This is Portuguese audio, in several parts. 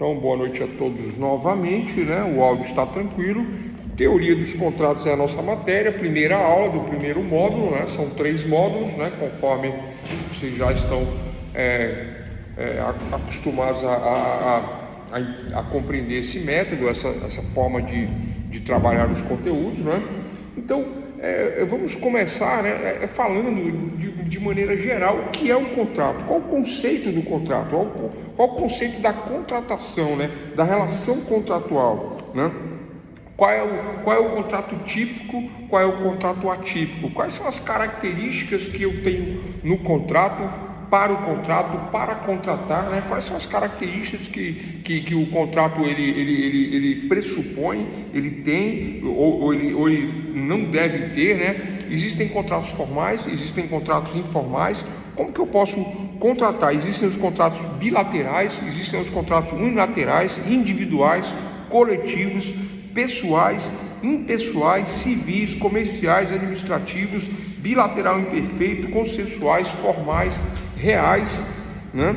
Então, boa noite a todos novamente, né? O áudio está tranquilo. Teoria dos contratos é a nossa matéria, primeira aula do primeiro módulo, né? São 3 módulos, né? Conforme vocês já estão acostumados a compreender esse método, essa forma de trabalhar os conteúdos, né? Então, vamos começar, né, falando de maneira geral o que é um contrato, qual o conceito do contrato, qual o conceito da contratação, né, da relação contratual, né? Qual é o contrato típico, qual é o contrato atípico, quais são as características que eu tenho no contrato, para contratar, né? Quais são as características que o contrato ele pressupõe, ele tem ou ele não deve ter, né? Existem contratos formais, existem contratos informais. Como que eu posso contratar? Existem os contratos bilaterais, existem os contratos unilaterais, individuais, coletivos, pessoais, impessoais, civis, comerciais, administrativos, bilateral imperfeito, consensuais, formais, reais, né?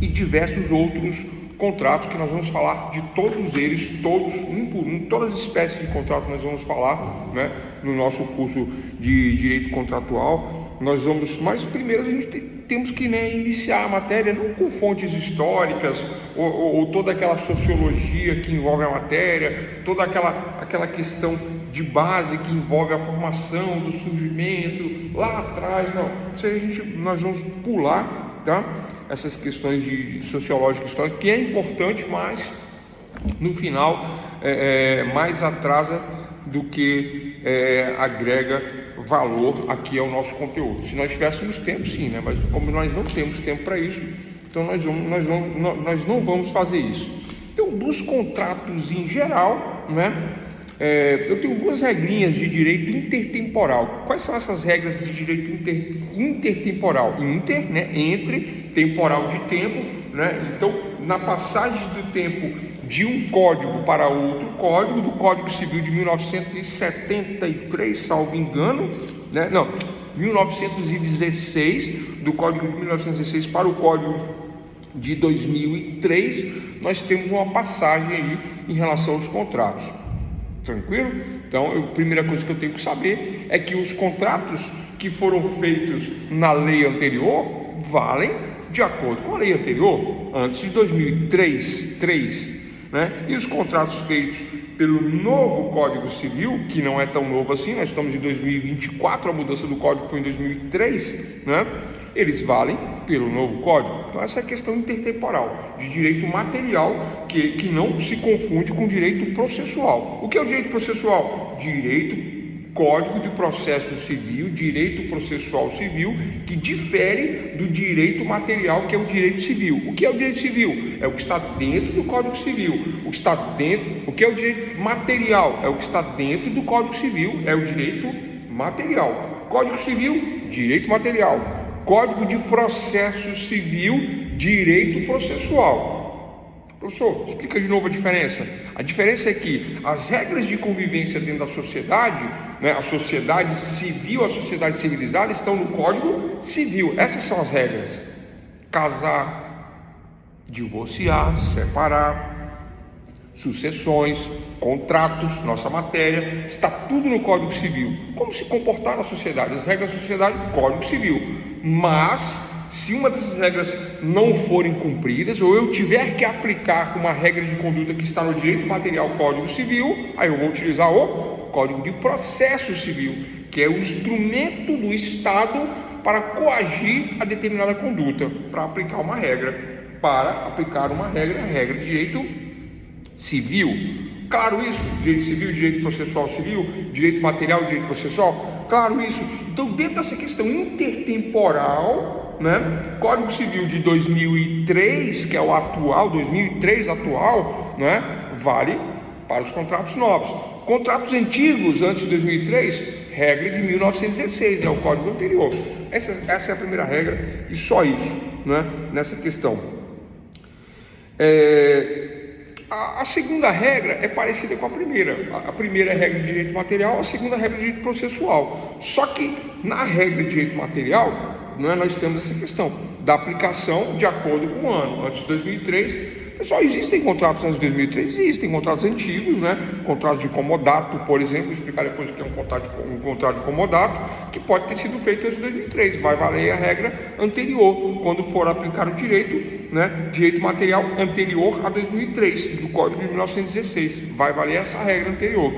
E diversos outros contratos que nós vamos falar de todos eles, todos, um por um, todas as espécies de contratos nós vamos falar, né? No nosso curso de Direito Contratual. Nós vamos, mas primeiro a gente temos que, né, iniciar a matéria não com fontes históricas ou toda aquela sociologia que envolve a matéria, toda aquela questão de base que envolve a formação do surgimento lá atrás. Não, isso aí nós vamos pular, tá? Essas questões de sociológica histórica, que é importante, mas no final mais atrasa do que não valor aqui ao nosso conteúdo. Se nós tivéssemos tempo, sim, né? Mas como nós não temos tempo para isso, então nós não vamos fazer isso. Então, dos contratos em geral, né? Eu tenho 2 regrinhas de direito intertemporal. Quais são essas regras de direito intertemporal? Né? Entre, temporal de tempo, né? Então, na passagem do tempo de um código para outro código, do Código Civil de 1973, salvo engano, né? Não, 1916, do Código de 1916 para o Código de 2003, nós temos uma passagem aí em relação aos contratos. Tranquilo? Então, a primeira coisa que eu tenho que saber é que os contratos que foram feitos na lei anterior valem de acordo com a lei anterior, antes de 2003, né? E os contratos feitos pelo novo Código Civil, que não é tão novo assim, nós estamos em 2024, a mudança do Código foi em 2003, né? Eles valem pelo novo Código. Então essa é a questão intertemporal, de direito material, que não se confunde com direito processual. O que é o direito processual? Código de Processo Civil, direito processual civil, que difere do direito material, que é o direito civil. O que é o direito civil? É o que está dentro do Código Civil. O que é o direito material? É o que está dentro do Código Civil, é o direito material. Código Civil, direito material. Código de Processo Civil, direito processual. Professor, explica de novo a diferença. A diferença é que as regras de convivência dentro da sociedade, né, a sociedade civil, a sociedade civilizada, estão no Código Civil. Essas são as regras: casar, divorciar, separar, sucessões, contratos, nossa matéria, está tudo no Código Civil. Como se comportar na sociedade? As regras da sociedade, Código Civil. Mas se uma dessas regras não forem cumpridas, ou eu tiver que aplicar uma regra de conduta que está no direito material Código Civil, aí eu vou utilizar o Código de Processo Civil, que é o instrumento do Estado para coagir a determinada conduta, para aplicar uma regra, regra de direito civil. Claro isso? Direito civil, direito processual civil, direito material, direito processual? Claro isso. Então, dentro dessa questão intertemporal, né, Código Civil de 2003, que é o atual, 2003 atual, né, vale para os contratos novos. Contratos antigos, antes de 2003, regra de 1916, é o código anterior. Essa é a primeira regra e só isso, né, nessa questão. A segunda regra é parecida com a primeira. A primeira é a regra de direito material, a segunda é a regra de direito processual. Só que na regra de direito material, né, nós temos essa questão da aplicação de acordo com o ano. Antes de 2003, pessoal, existem contratos antes de 2003, existem contratos antigos, né? Contratos de comodato, por exemplo, vou explicar depois o que é um contrato de comodato, que pode ter sido feito antes de 2003, vai valer a regra anterior, quando for aplicar o direito, né? Direito material anterior a 2003, do Código de 1916, vai valer essa regra anterior.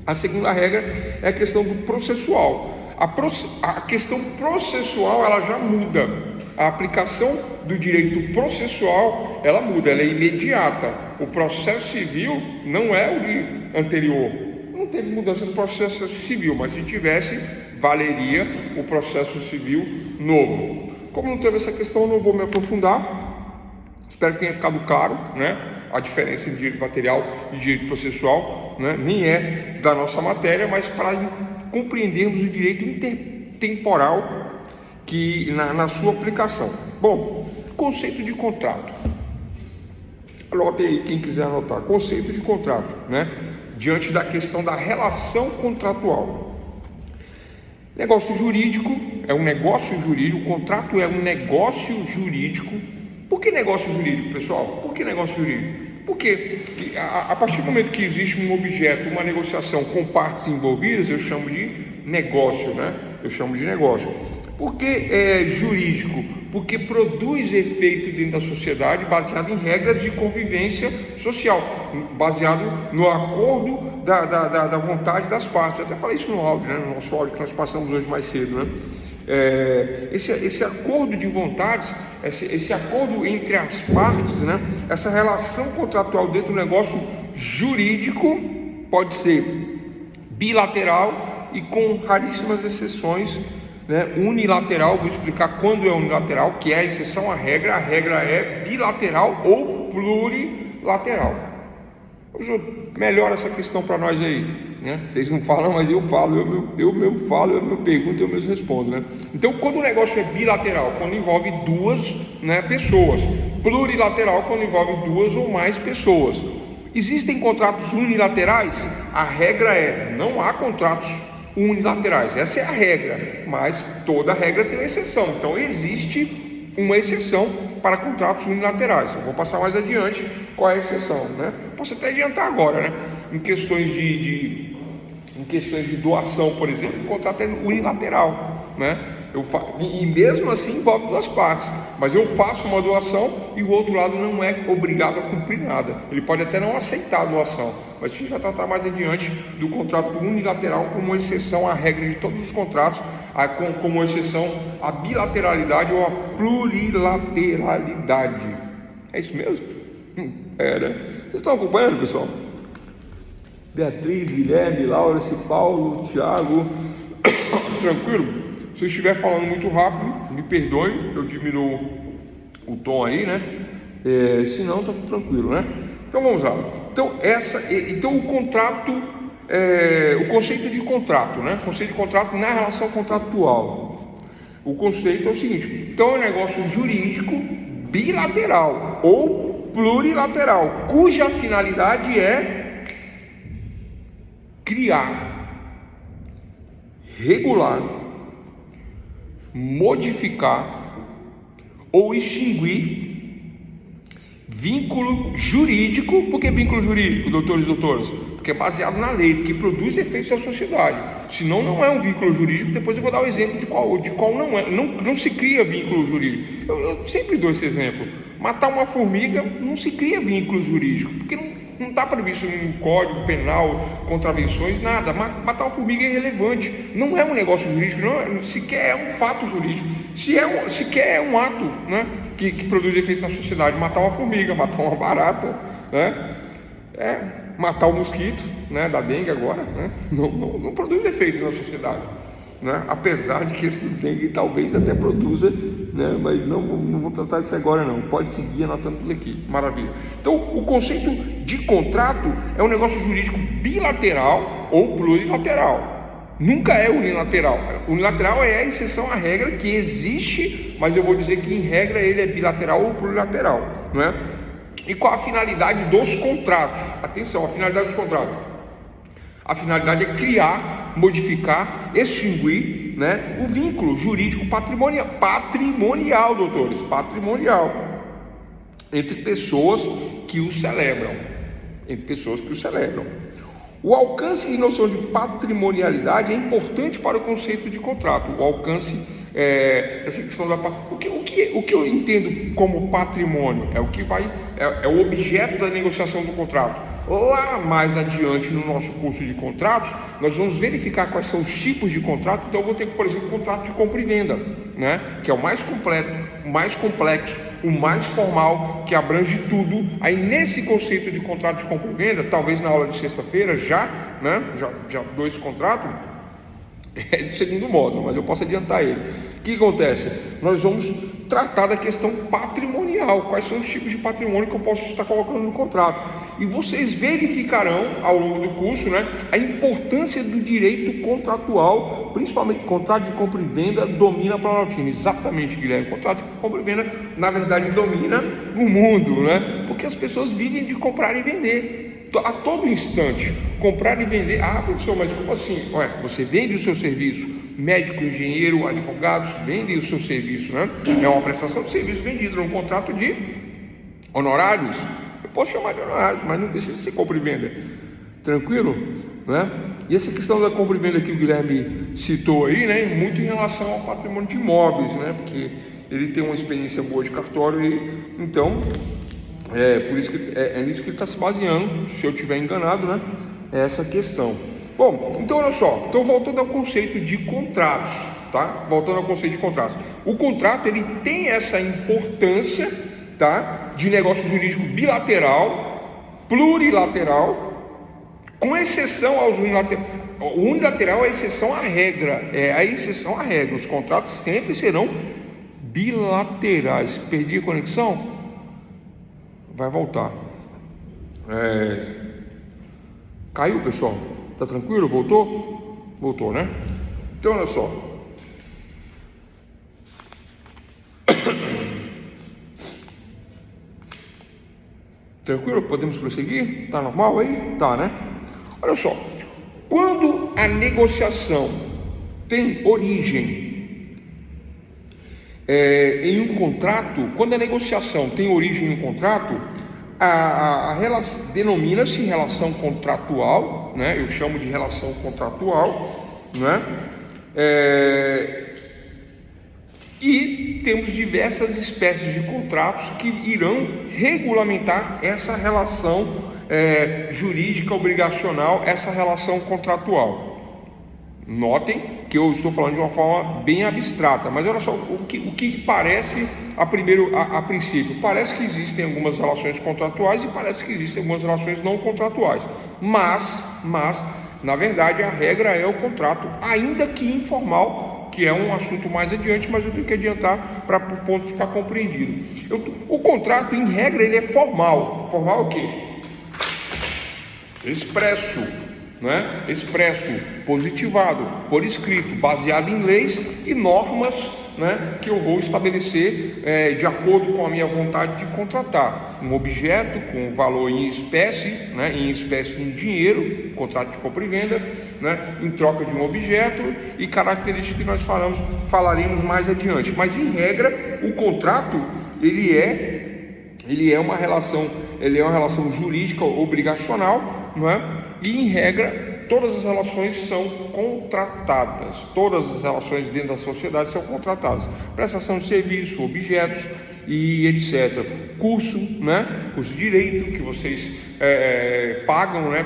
A segunda regra é a questão do processual. A questão processual, ela já muda. A aplicação do direito processual, ela muda, ela é imediata. O processo civil não é o de anterior. Não teve mudança no processo civil, mas se tivesse, valeria o processo civil novo. Como não teve essa questão, eu não vou me aprofundar. Espero que tenha ficado claro, né? A diferença entre direito material e direito processual, né? Nem é da nossa matéria, mas para compreendermos o direito intertemporal que na sua aplicação. Bom, conceito de contrato. Anote aí, quem quiser anotar. Conceito de contrato, né? Diante da questão da relação contratual. Negócio jurídico é um negócio jurídico, o contrato é um negócio jurídico. Por que negócio jurídico, pessoal? Por que negócio jurídico? Porque a partir do momento que existe um objeto, uma negociação com partes envolvidas, eu chamo de negócio, né? Eu chamo de negócio. Por que é jurídico? Porque produz efeito dentro da sociedade baseado em regras de convivência social, baseado no acordo da vontade das partes. Eu até falei isso no áudio, né? No nosso áudio que nós passamos hoje mais cedo, né? Esse acordo de vontades, esse acordo entre as partes, né? Essa relação contratual dentro do negócio jurídico pode ser bilateral e com raríssimas exceções, né? Unilateral. Vou explicar quando é unilateral, que é a exceção à regra. A regra é bilateral ou plurilateral. Melhora essa questão para nós aí, né? Vocês não falam, mas eu falo, eu mesmo falo, eu mesmo pergunto, eu mesmo respondo, né? Então, quando o negócio é bilateral, quando envolve duas, né, pessoas. Plurilateral, quando envolve duas ou mais pessoas. Existem contratos unilaterais? A regra é, não há contratos unilaterais. Essa é a regra, mas toda regra tem uma exceção. Então, existe uma exceção para contratos unilaterais. Eu vou passar mais adiante qual é a exceção, né? Posso até adiantar agora, né? Em questões de doação, por exemplo, o contrato é unilateral, né? E mesmo assim envolve duas partes, mas eu faço uma doação e o outro lado não é obrigado a cumprir nada. Ele pode até não aceitar a doação, mas a gente vai tratar mais adiante do contrato unilateral como exceção à regra de todos os contratos, como exceção à bilateralidade ou à plurilateralidade. É isso mesmo? Né? Vocês estão acompanhando, pessoal? Beatriz, Guilherme, Laura, Paulo, Thiago. Tranquilo? Se eu estiver falando muito rápido, me perdoe, eu diminuo o tom aí, né? Se não, tá tudo tranquilo, né? Então vamos lá. Então o contrato, o conceito de contrato, né? O conceito de contrato na relação contratual. O conceito é o seguinte: então é um negócio jurídico bilateral ou plurilateral, cuja finalidade é criar, regular, modificar ou extinguir vínculo jurídico. Por que vínculo jurídico, doutores e doutoras? Porque é baseado na lei, que produz efeitos à sociedade. Senão não é um vínculo jurídico. Depois eu vou dar o exemplo de qual não é. Não se cria vínculo jurídico. Eu sempre dou esse exemplo. Matar uma formiga não se cria vínculo jurídico, porque não está previsto no Código Penal, contravenções, nada. Matar uma formiga é irrelevante, não é um negócio jurídico, sequer é um fato jurídico, sequer é um ato, né, que produz efeito na sociedade. Matar uma formiga, matar uma barata, né, matar o mosquito, né, da dengue agora, né, não produz efeito na sociedade, né, apesar de que esse do dengue talvez até produza, né, mas não vou tratar isso agora não. Pode seguir anotando tudo aqui, maravilha. Então o conceito de contrato é um negócio jurídico bilateral ou plurilateral, nunca é unilateral. Unilateral é a exceção à regra que existe, mas eu vou dizer que em regra ele é bilateral ou plurilateral, não é? E qual a finalidade dos contratos? Atenção, a finalidade dos contratos. A finalidade é criar, modificar, extinguir né, o vínculo jurídico patrimonial, doutores, patrimonial, entre pessoas que o celebram, O alcance de noção de patrimonialidade é importante para o conceito de contrato. O alcance essa questão o que eu entendo como patrimônio é o que é o objeto da negociação do contrato. Lá mais adiante no nosso curso de contratos, nós vamos verificar quais são os tipos de contrato. Então eu vou ter, por exemplo, contrato de compra e venda, né? Que é o mais completo, o mais complexo, o mais formal, que abrange tudo. Aí nesse conceito de contrato de compra e venda, talvez na aula de sexta-feira já dou esse contrato, é do segundo módulo, mas eu posso adiantar ele. O que acontece? Nós vamos tratar da questão patrimonial, quais são os tipos de patrimônio que eu posso estar colocando no contrato. E vocês verificarão ao longo do curso, né, a importância do direito contratual, principalmente contrato de compra e venda domina a Planaltina. Exatamente, Guilherme, contrato de compra e venda na verdade domina o mundo, né? Porque as pessoas vivem de comprar e vender a todo instante, comprar e vender. Ah, professor, mas como assim? Ué, você vende o seu serviço, médico, engenheiro, advogados vendem o seu serviço, né? É uma prestação de serviço vendido num contrato de honorários. Eu posso chamar de honorários, mas não deixa de ser compra e venda. Tranquilo? Né? E essa questão da compra e venda que o Guilherme citou aí, né? Muito em relação ao patrimônio de imóveis, né? Porque ele tem uma experiência boa de cartório e então por isso que é nisso que ele está se baseando. Se eu estiver enganado, né? É essa questão. Bom, então olha só. Então voltando ao conceito de contratos, tá? Voltando ao conceito de contratos. O contrato ele tem essa importância, tá? De negócio jurídico bilateral, plurilateral, com exceção aos unilaterais. O unilateral é a exceção à regra, Os contratos sempre serão bilaterais. Perdi a conexão? Vai voltar. Caiu, pessoal? Tá tranquilo? Voltou? Voltou, né? Então olha só. Tranquilo? Podemos prosseguir? Tá normal aí? Tá, né? Olha só. Quando a negociação tem origem em um contrato, quando a negociação tem origem em um contrato, a relação denomina-se relação contratual, né? Eu chamo de relação contratual, né? E temos diversas espécies de contratos que irão regulamentar essa relação jurídica obrigacional, essa relação contratual. Notem que eu estou falando de uma forma bem abstrata, mas olha só o que parece a princípio. Parece que existem algumas relações contratuais e parece que existem algumas relações não contratuais, mas na verdade a regra é o contrato, ainda que informal, que é um assunto mais adiante, mas eu tenho que adiantar para o ponto ficar compreendido. O contrato, em regra, ele é formal. Formal o quê? Expresso, né? Expresso, positivado, por escrito, baseado em leis e normas, né, que eu vou estabelecer de acordo com a minha vontade de contratar um objeto com valor em espécie, né, em dinheiro, contrato de compra e venda, né, em troca de um objeto e características que nós falaremos mais adiante. Mas em regra, o contrato ele é uma relação jurídica obrigacional, não é? E em regra todas as relações são contratadas, todas as relações dentro da sociedade são contratadas, prestação de serviço, objetos e etc. Curso, né? Curso de direito que vocês pagam, né?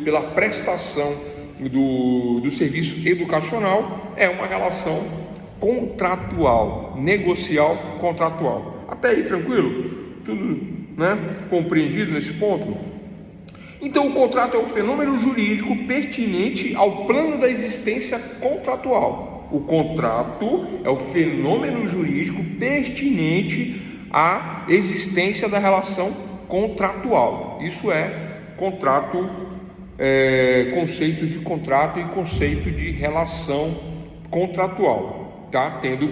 Pela prestação do serviço educacional, é uma relação contratual, negocial contratual. Até aí tranquilo? Tudo, né, compreendido nesse ponto? Então o contrato é um fenômeno jurídico pertinente ao plano da existência contratual. O contrato é o fenômeno jurídico pertinente à existência da relação contratual. Isso é contrato, conceito de contrato e conceito de relação contratual, tá? Tendo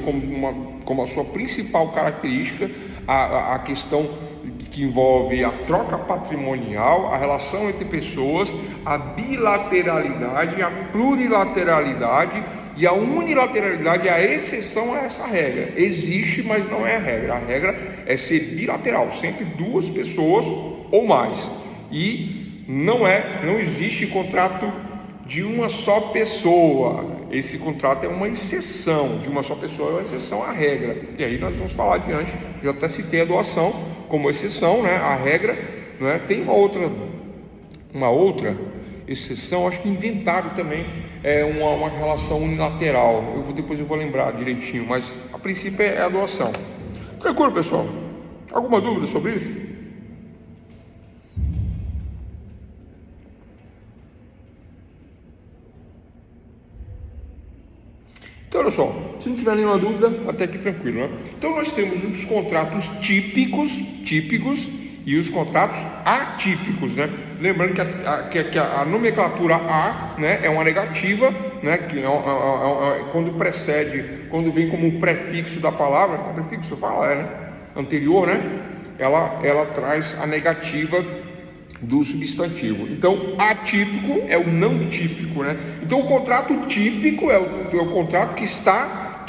como a sua principal característica a questão que envolve a troca patrimonial, a relação entre pessoas, a bilateralidade, a plurilateralidade e a unilateralidade, a exceção a essa regra. Existe, mas não é a regra. A regra é ser bilateral, sempre duas pessoas ou mais. E não existe contrato de uma só pessoa. Esse contrato é uma exceção, de uma só pessoa é uma exceção à regra. E aí nós vamos falar adiante, já até citei a doação como exceção, né? A regra, né? Tem uma outra exceção, acho que inventário também é uma relação unilateral. Depois eu vou lembrar direitinho, mas a princípio é a doação. Tranquilo, pessoal? Alguma dúvida sobre isso? Então, olha só, se não tiver nenhuma dúvida, até aqui tranquilo, né? Então, nós temos os contratos típicos e os contratos atípicos, né? Lembrando que a nomenclatura A, né, é uma negativa, né? Que quando precede, quando vem como um prefixo da palavra, o prefixo fala, né? Anterior, né? Ela traz a negativa do substantivo. Então, atípico é o não típico, né? Então, o contrato típico é o contrato que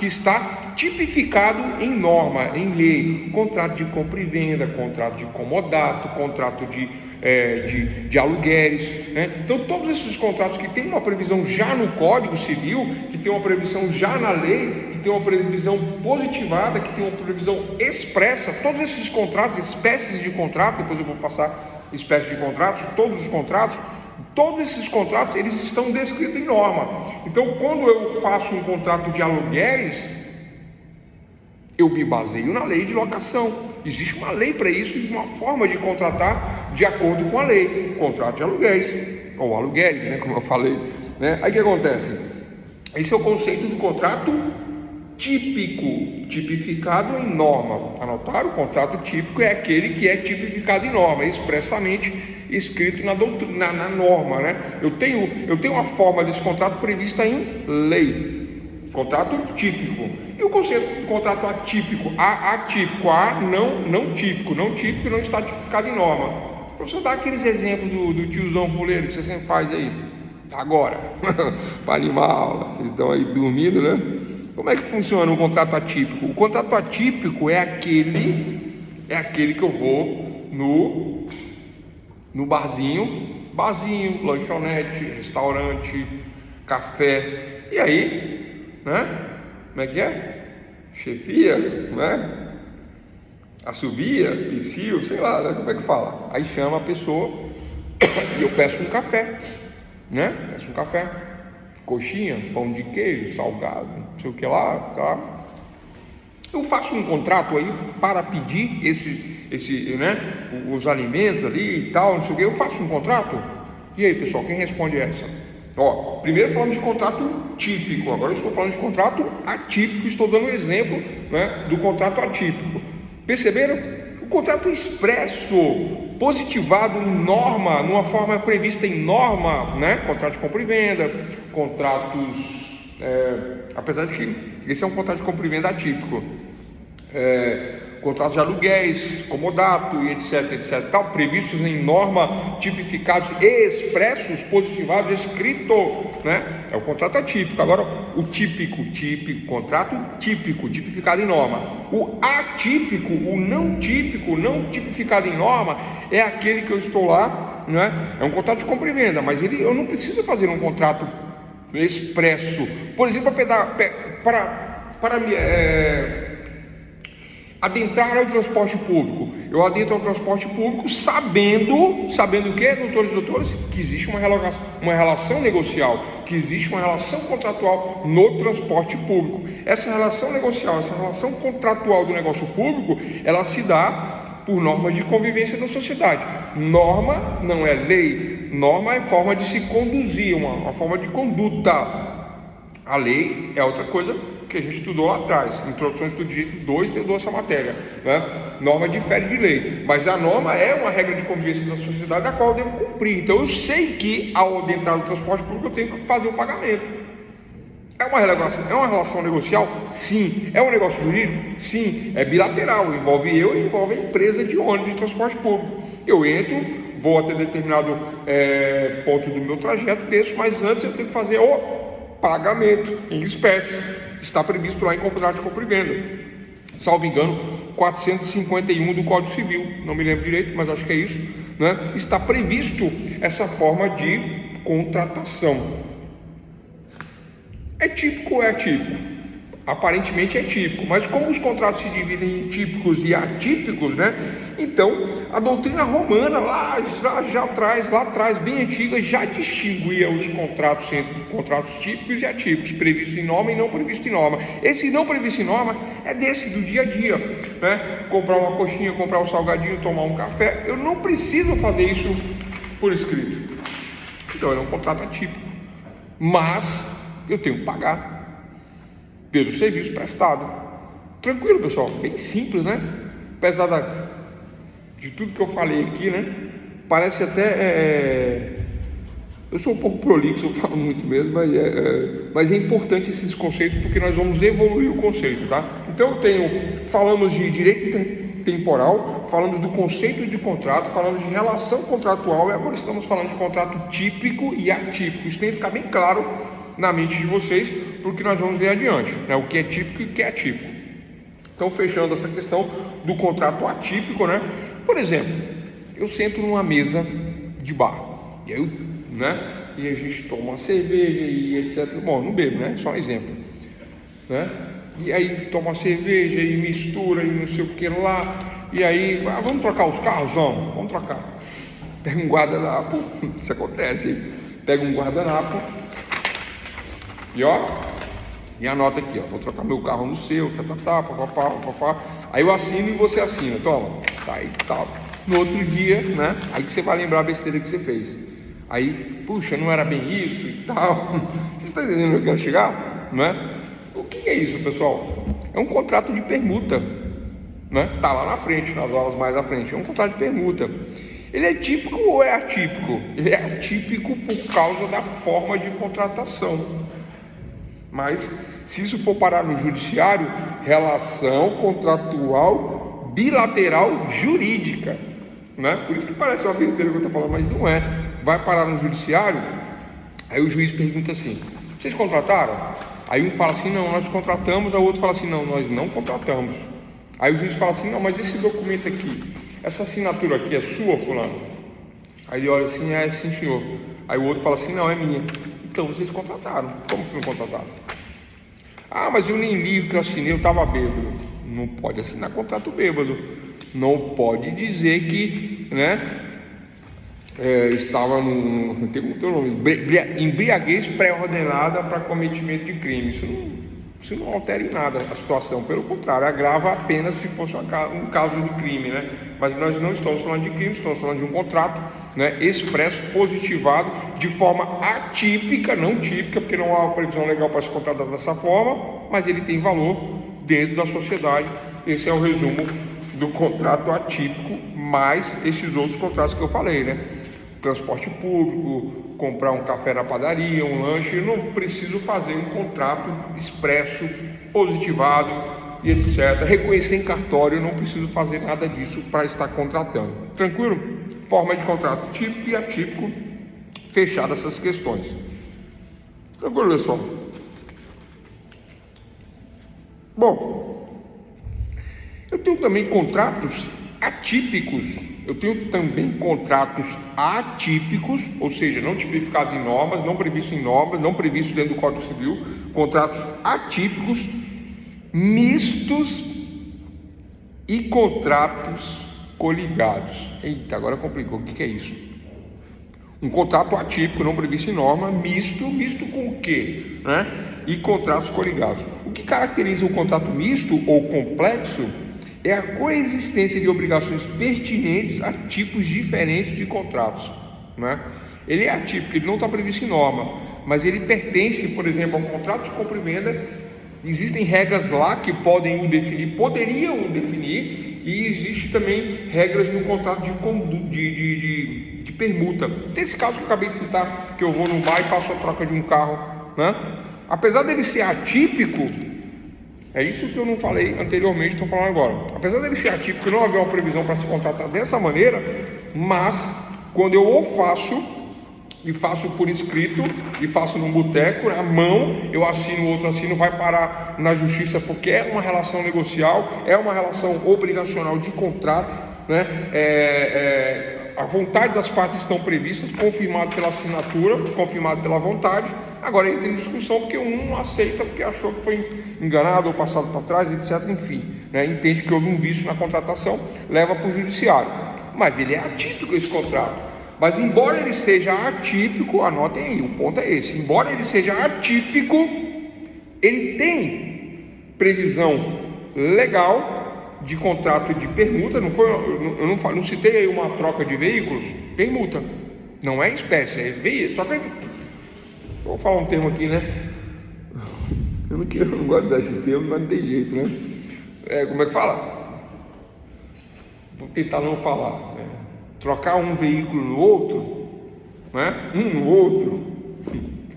está tipificado em norma, em lei. Contrato de compra e venda, contrato de comodato, contrato de aluguéis, né? Então, todos esses contratos que tem uma previsão já no Código Civil, que tem uma previsão já na lei, que tem uma previsão positivada, que tem uma previsão expressa, todos esses contratos, espécies de contrato, depois eu vou passar espécies de contratos, todos esses contratos, eles estão descritos em norma. Então, quando eu faço um contrato de aluguéis, eu me baseio na lei de locação. Existe uma lei para isso e uma forma de contratar de acordo com a lei, contrato de aluguéis, ou aluguéis, né, como eu falei, né? Aí o que acontece? Esse é o conceito do contrato típico, tipificado em norma. Anotaram? O contrato típico é aquele que é tipificado em norma, expressamente escrito na norma, né? Eu tenho uma forma desse contrato prevista em lei. Contrato típico. E o conceito de contrato atípico? Atípico, não típico. Não típico não está tipificado em norma. Professor, dá aqueles exemplos do tiozão fuleiro que você sempre faz aí. Agora, para animar a aula, vocês estão aí dormindo, né? Como é que funciona um contrato atípico? O contrato atípico é aquele que eu vou no barzinho, lanchonete, restaurante, café, e aí, né? Como é que é? Chefia, né? Assovia, psiu, sei lá, né? Como é que fala? Aí chama a pessoa e eu peço um café, né? Peço um café. Coxinha, pão de queijo, salgado, não sei o que lá, tá? Eu faço um contrato aí para pedir né, os alimentos ali e tal, não sei o que. Eu faço um contrato. E aí, pessoal, quem responde essa? Ó, primeiro falamos de contrato típico, agora eu estou falando de contrato atípico. Estou dando um exemplo, né, do contrato atípico. Perceberam? O contrato expresso, positivado em norma, numa forma prevista em norma, né? Contrato de compra e venda, contratos, apesar de que esse é um contrato de compra e venda atípico, contratos de aluguéis, comodato e etc, tal, previstos em norma, tipificados, expressos, positivados, escrito, né? É o contrato atípico. Agora, o típico, contrato típico, tipificado em norma. O atípico, o não típico, não tipificado em norma, é aquele que eu estou lá, né? É um contrato de compra e venda, mas eu não preciso fazer um contrato expresso, por exemplo, para me adentrar ao transporte público. Eu adentro ao transporte público sabendo o que, doutores e doutores? Que existe uma relação negocial, que existe uma relação contratual no transporte público. Essa relação negocial, essa relação contratual do negócio público, ela se dá por normas de convivência da sociedade. Norma não é lei, norma é forma de se conduzir, uma forma de conduta. A lei é outra coisa que a gente estudou lá atrás, Introduções do Direito 2, estudou essa matéria, né? Norma difere de lei, mas a norma é uma regra de convivência da sociedade da qual eu devo cumprir. Então eu sei que ao adentrar no transporte público eu tenho que fazer o pagamento. É uma relação negocial? Sim. É um negócio jurídico? Sim. É bilateral, envolve eu e envolve a empresa de ônibus de transporte público. Eu entro, vou até determinado ponto do meu trajeto, desço, mas antes eu tenho que fazer o pagamento em espécie. Está previsto lá em contrato de compra e venda. Salvo engano, 451 do Código Civil, não me lembro direito, mas acho que é isso, né? Está previsto essa forma de contratação. É típico ou é atípico? Aparentemente é típico, mas como os contratos se dividem em típicos e atípicos, né? Então, a doutrina romana lá atrás, bem antiga, já distinguia os contratos entre contratos típicos e atípicos, previstos em norma e não previsto em norma. Esse não previsto em norma é desse do dia a dia, né? Comprar uma coxinha, comprar um salgadinho, tomar um café, eu não preciso fazer isso por escrito. Então, ele é um contrato atípico, mas eu tenho que pagar pelo serviço prestado. Tranquilo, pessoal, bem simples, né? Apesar de tudo que eu falei aqui, né? Parece até eu sou um pouco prolixo, eu falo muito mesmo, mas é importante esses conceitos, porque nós vamos evoluir o conceito, tá? Então falamos de direito temporal, falamos do conceito de contrato, falamos de relação contratual, e agora estamos falando de contrato típico e atípico. Isso tem que ficar bem claro na mente de vocês, porque nós vamos ver adiante, né? O que é típico e o que é atípico. Então, fechando essa questão do contrato atípico, né? Por exemplo, eu sento numa mesa de bar, e aí, né? E a gente toma uma cerveja e etc. Bom, não bebo, né? Só um exemplo, né? E aí toma uma cerveja e mistura e não sei o que lá, e aí, vamos trocar os carros? Vamos trocar. Pega um guardanapo, isso acontece, pega um guardanapo, e anota aqui, vou trocar meu carro no seu, papapá. Aí eu assino e você assina, toma, tá aí, tal. No outro dia, né, aí que você vai lembrar a besteira que você fez. Aí, puxa, não era bem isso e tal. Você está entendendo onde eu quero chegar? Não é? O que é isso, pessoal? É um contrato de permuta, né? Tá lá na frente, nas aulas mais à frente, é um contrato de permuta. Ele é típico ou é atípico? Ele é atípico por causa da forma de contratação. Mas, se isso for parar no judiciário, relação contratual bilateral jurídica, né? Por isso que parece uma besteira que eu estou falando, mas não é. Vai parar no judiciário, aí o juiz pergunta assim: vocês contrataram? Aí um fala assim: não, nós contratamos. Aí o outro fala assim: não, nós não contratamos. Aí o juiz fala assim: não, mas esse documento aqui, essa assinatura aqui é sua, fulano? Aí ele olha assim: é sim, senhor. Aí o outro fala assim: não, é minha. Então vocês contrataram. Como que não contrataram? Ah, mas eu nem li o que eu assinei, eu estava bêbado. Não pode assinar contrato bêbado. Não pode dizer que, né, estava no tem um nome, embriaguez pré-ordenada para cometimento de crime. Isso não altera em nada a situação, pelo contrário, agrava apenas se fosse um caso de crime, né? Mas nós não estamos falando de crime, estamos falando de um contrato, né, expresso, positivado, de forma atípica, não típica, porque não há uma previsão legal para se contratar dessa forma, mas ele tem valor dentro da sociedade. Esse é o resumo do contrato atípico, mais esses outros contratos que eu falei, né? Transporte público, comprar um café na padaria, um lanche, eu não preciso fazer um contrato expresso, positivado e etc. Reconhecer em cartório, eu não preciso fazer nada disso para estar contratando. Tranquilo? Forma de contrato típico e atípico, fechado essas questões. Tranquilo, pessoal? Bom, eu tenho também contratos atípicos. Eu tenho também contratos atípicos, ou seja, não tipificados em normas, não previstos em normas, não previstos dentro do Código Civil, contratos atípicos, mistos e contratos coligados. Eita, agora complicou, o que é isso? Um contrato atípico, não previsto em norma, misto com o quê? Né? E contratos coligados. O que caracteriza o contrato misto ou complexo é a coexistência de obrigações pertinentes a tipos diferentes de contratos, né? Ele é atípico, ele não está previsto em norma, mas ele pertence, por exemplo, a um contrato de compra e venda. Existem regras lá que poderiam o definir, e existe também regras no contrato de permuta. Tem esse caso que eu acabei de citar, que eu vou no bar e faço a troca de um carro, né? Apesar dele ser atípico, é isso que eu não falei anteriormente, estou falando agora. Apesar dele ser atípico e não haver uma previsão para se contratar dessa maneira, mas quando eu o faço, e faço por escrito, e faço num boteco, à mão, eu assino, o outro assino, vai parar na justiça, porque é uma relação negocial, é uma relação obrigacional de contrato, né? A vontade das partes estão previstas, confirmado pela assinatura, confirmado pela vontade. Agora ele tem discussão porque um não aceita, porque achou que foi enganado ou passado para trás, etc. Enfim, né? Entende que houve um vício na contratação, leva para o judiciário. Mas ele é atípico esse contrato. Mas embora ele seja atípico, anotem aí, o ponto é esse, embora ele seja atípico, ele tem previsão legal de contrato de permuta. Eu não citei aí uma troca de veículos, permuta, não é espécie, é veículo. Vou falar um termo aqui, né? Eu não gosto de usar esses termos, mas não tem jeito, né? Como é que fala? Vou tentar não falar, né? Trocar um veículo no outro, né? Um no outro.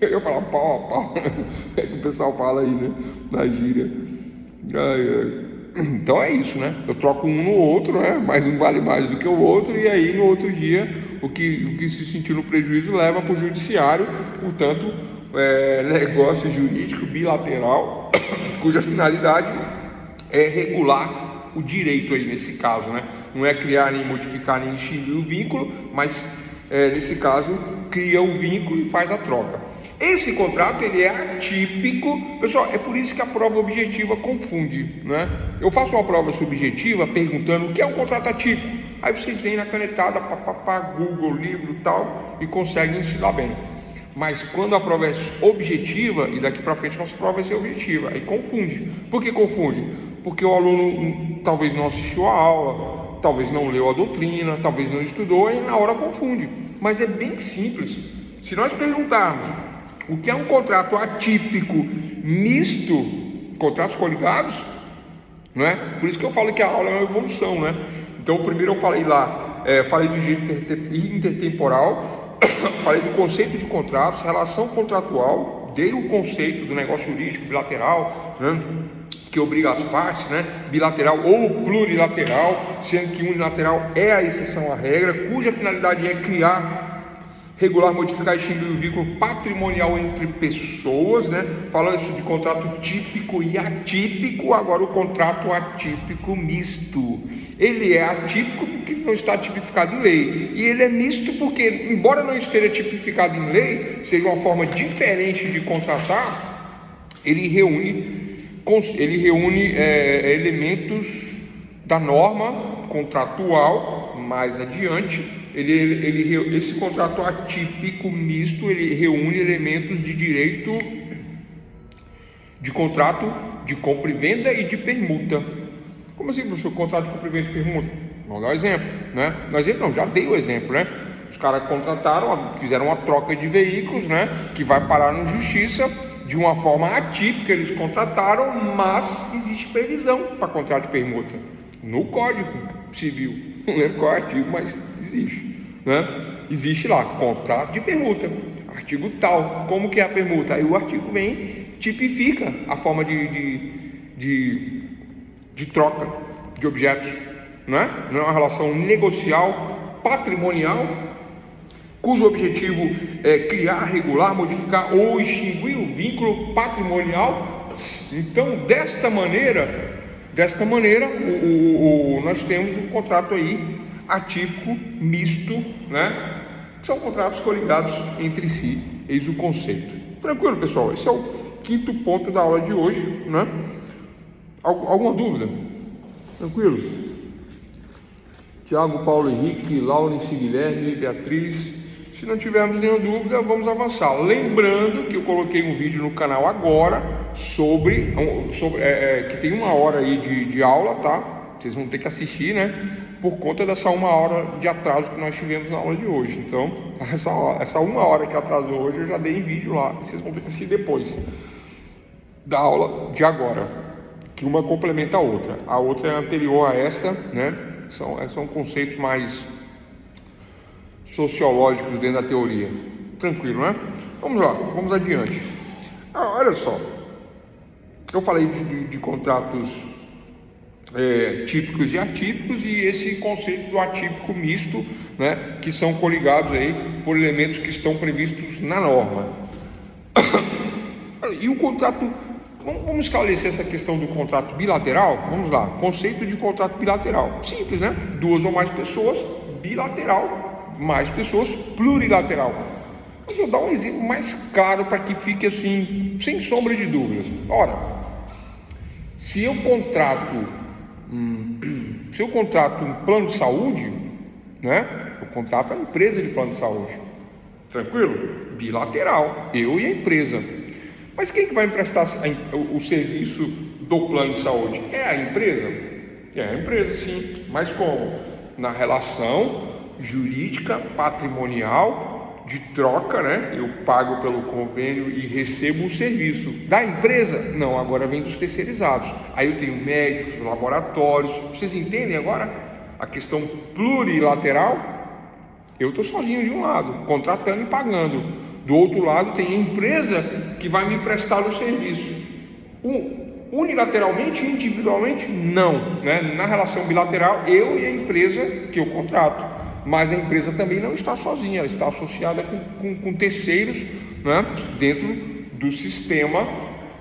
Eu falo pau a pau, é que o pessoal fala aí, né? Na gíria. Então é isso, né? Eu troco um no outro, né? Mas um vale mais do que o outro, e aí no outro dia o que se sentiu no prejuízo leva para o judiciário. Portanto, negócio jurídico bilateral, cuja finalidade é regular o direito aí nesse caso, né? Não é criar, nem modificar, nem extinguir o vínculo, mas nesse caso cria o vínculo e faz a troca. Esse contrato ele é atípico, pessoal. É por isso que a prova objetiva confunde, né? Eu faço uma prova subjetiva perguntando o que é um contrato atípico. Aí vocês vêm na canetada, Google, livro, tal, e conseguem se dar bem. Mas quando a prova é objetiva, e daqui para frente a nossa prova vai ser objetiva, aí confunde. Por que confunde? Porque o aluno talvez não assistiu a aula, talvez não leu a doutrina, talvez não estudou, e na hora confunde. Mas é bem simples. Se nós perguntarmos o que é um contrato atípico misto, contratos coligados, não é? Por isso que eu falo que a aula é uma evolução, né? Então, primeiro eu falei lá, falei do direito intertemporal, falei do conceito de contratos, relação contratual, dei o conceito do negócio jurídico bilateral, né? Que obriga as partes, né? Bilateral ou plurilateral, sendo que unilateral é a exceção à regra, cuja finalidade é criar, regular, modificar e extinguir o vínculo patrimonial entre pessoas, né? Falando isso de contrato típico e atípico. Agora o contrato atípico misto, ele é atípico porque não está tipificado em lei, e ele é misto porque, embora não esteja tipificado em lei, seja uma forma diferente de contratar, ele reúne elementos da norma contratual. Mais adiante, esse contrato atípico misto, ele reúne elementos de direito de contrato de compra e venda e de permuta. Como assim, professor? Contrato de compra e venda e permuta? Vamos dar um exemplo, né? Já dei o exemplo, né? Os caras contrataram, fizeram uma troca de veículos, né? Que vai parar na justiça. De uma forma atípica eles contrataram, mas existe previsão para contrato de permuta no Código Civil. Não lembro qual é o artigo, mas existe, né? Existe lá, contrato de permuta, artigo tal. Como que é a permuta? Aí o artigo vem, tipifica a forma de troca de objetos, né? Não é uma relação negocial, patrimonial, cujo objetivo é criar, regular, modificar ou extinguir o vínculo patrimonial. Então, desta maneira, nós temos um contrato aí atípico, misto, né? Que são contratos coligados entre si. Eis o conceito. Tranquilo, pessoal? Esse é o quinto ponto da aula de hoje, né? Alguma dúvida? Tranquilo? Tiago, Paulo Henrique, Laurence, Guilherme, Beatriz. Se não tivermos nenhuma dúvida, vamos avançar. Lembrando que eu coloquei um vídeo no canal agora sobre que tem 1 hora aí de aula, tá? Vocês vão ter que assistir, né? Por conta dessa 1 hora de atraso que nós tivemos na aula de hoje. Então, essa 1 hora que atrasou hoje, eu já dei em vídeo lá. Vocês vão ter que assistir depois da aula de agora, que uma complementa a outra. A outra é anterior a essa, né? São conceitos mais sociológicos dentro da teoria. Tranquilo, né? Vamos lá, vamos adiante. Olha só, eu falei de contratos típicos e atípicos, e esse conceito do atípico misto, né, que são coligados aí por elementos que estão previstos na norma. E o contrato, vamos esclarecer essa questão do contrato bilateral? Vamos lá, conceito de contrato bilateral, simples, né? Duas ou mais pessoas, bilateral, mais pessoas, plurilateral. Mas eu vou dar um exemplo mais claro para que fique assim, sem sombra de dúvidas. Ora, se eu contrato um plano de saúde, né? Eu contrato a empresa de plano de saúde, tranquilo? Bilateral, eu e a empresa. Mas quem que vai me prestar o serviço do plano de saúde? É a empresa? É a empresa, sim. Mas como? Na relação jurídica, patrimonial, de troca, né? Eu pago pelo convênio e recebo o serviço. Da empresa? Não, agora vem dos terceirizados. Aí eu tenho médicos, laboratórios. Vocês entendem agora a questão plurilateral? Eu estou sozinho de um lado, contratando e pagando. Do outro lado tem a empresa que vai me prestar o serviço. Unilateralmente, individualmente, não, né? Na relação bilateral, eu e a empresa que eu contrato. Mas a empresa também não está sozinha, ela está associada com terceiros, né, dentro do sistema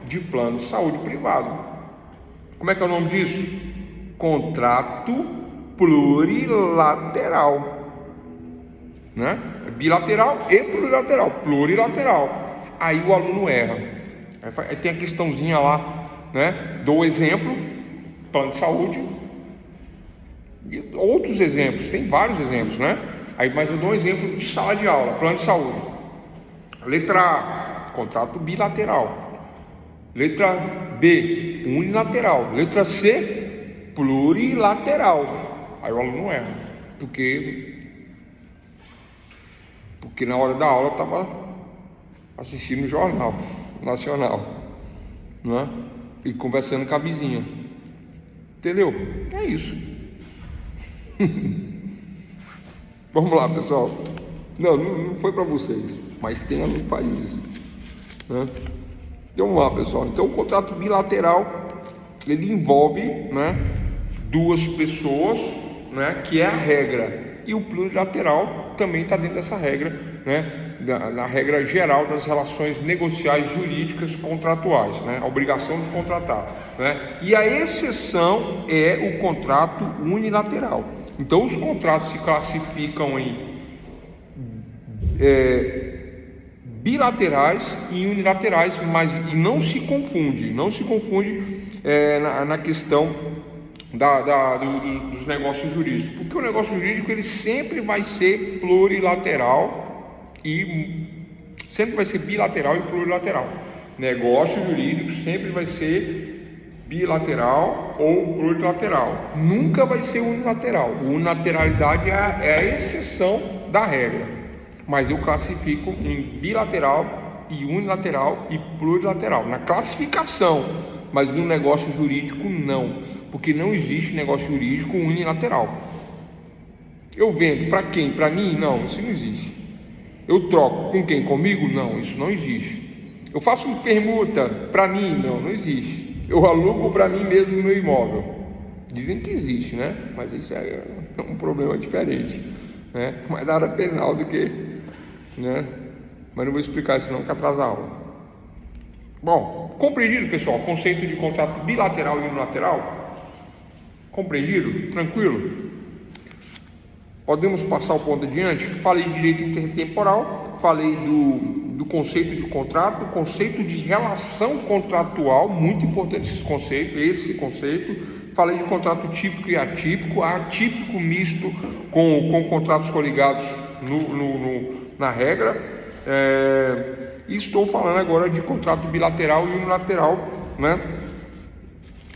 de plano de saúde privado. Como é que é o nome disso? Contrato plurilateral, né? Bilateral e plurilateral, plurilateral. Aí o aluno erra. Aí tem a questãozinha lá, né? Dou exemplo, plano de saúde. E outros exemplos, tem vários exemplos, né? Mas eu dou um exemplo de sala de aula, plano de saúde. Letra A, contrato bilateral. Letra B, unilateral. Letra C, plurilateral. Aí o aluno erra, porque na hora da aula eu estava assistindo o Jornal Nacional, né? E conversando com a vizinha. Entendeu? É isso. Vamos lá, pessoal. Não foi para vocês, mas tem aluno que faz isso, né? Então vamos lá, pessoal. Então o contrato bilateral, ele envolve, né, duas pessoas, né, que é a regra. E o plurilateral também está dentro dessa regra, né, na regra geral das relações negociais jurídicas contratuais, né, a obrigação de contratar, né? E a exceção é o contrato unilateral. Então os contratos se classificam em bilaterais e unilaterais, mas não se confunde na questão dos negócios jurídicos, porque o negócio jurídico ele sempre vai ser plurilateral e sempre vai ser bilateral e plurilateral. Negócio jurídico sempre vai ser bilateral ou plurilateral, nunca vai ser unilateral. Unilateralidade é a exceção da regra, mas eu classifico em bilateral e unilateral e plurilateral na classificação, mas no negócio jurídico não, porque não existe negócio jurídico unilateral. Eu vendo para quem? Para mim? Não, isso não existe. Eu troco com quem? Comigo? Não, isso não existe. Eu faço uma permuta para mim? Não existe. Eu alugo para mim mesmo no meu imóvel. Dizem que existe, né? Mas isso é um problema diferente, né? Mais na área penal do que, né? Mas não vou explicar isso não, que atrasa a aula. Bom, compreendido, pessoal, o conceito de contrato bilateral e unilateral? Compreendido? Tranquilo? Podemos passar o ponto adiante? Falei de direito intertemporal, falei do conceito de contrato, conceito de relação contratual, muito importante esse conceito. Falei de contrato típico e atípico, atípico misto com contratos coligados na regra. E estou falando agora de contrato bilateral e unilateral, né?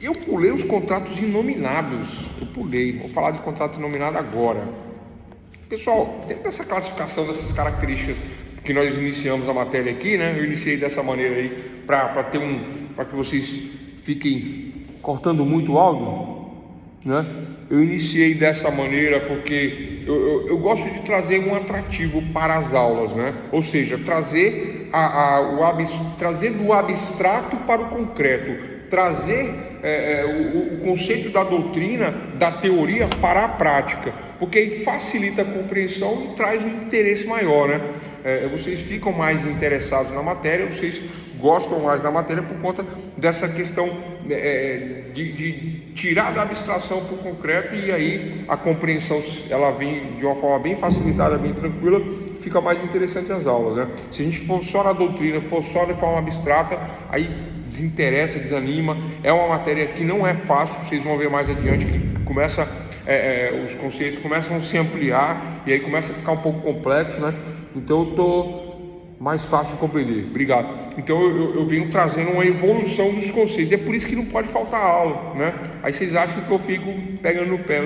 Eu pulei os contratos inominados, vou falar de contrato inominado agora. Pessoal, dentro dessa classificação dessas características que nós iniciamos a matéria aqui, né? Eu iniciei dessa maneira aí para que vocês fiquem cortando muito o áudio, né? Eu iniciei dessa maneira porque eu gosto de trazer um atrativo para as aulas, né? Ou seja, trazer trazer do abstrato para o concreto, trazer o conceito da doutrina, da teoria para a prática, porque aí facilita a compreensão e traz um interesse maior, né? Vocês ficam mais interessados na matéria, vocês gostam mais da matéria por conta dessa questão de tirar da abstração para o concreto, e aí a compreensão ela vem de uma forma bem facilitada, bem tranquila, fica mais interessante as aulas, né? Se a gente for só na doutrina, for só de forma abstrata, aí desinteressa, desanima. É uma matéria que não é fácil, vocês vão ver mais adiante que começa, os conceitos começam a se ampliar e aí começa a ficar um pouco complexo, né? Então eu estou mais fácil de compreender. Obrigado. Então eu venho trazendo uma evolução dos conceitos. É por isso que não pode faltar aula, né? Aí vocês acham que eu fico pegando no pé.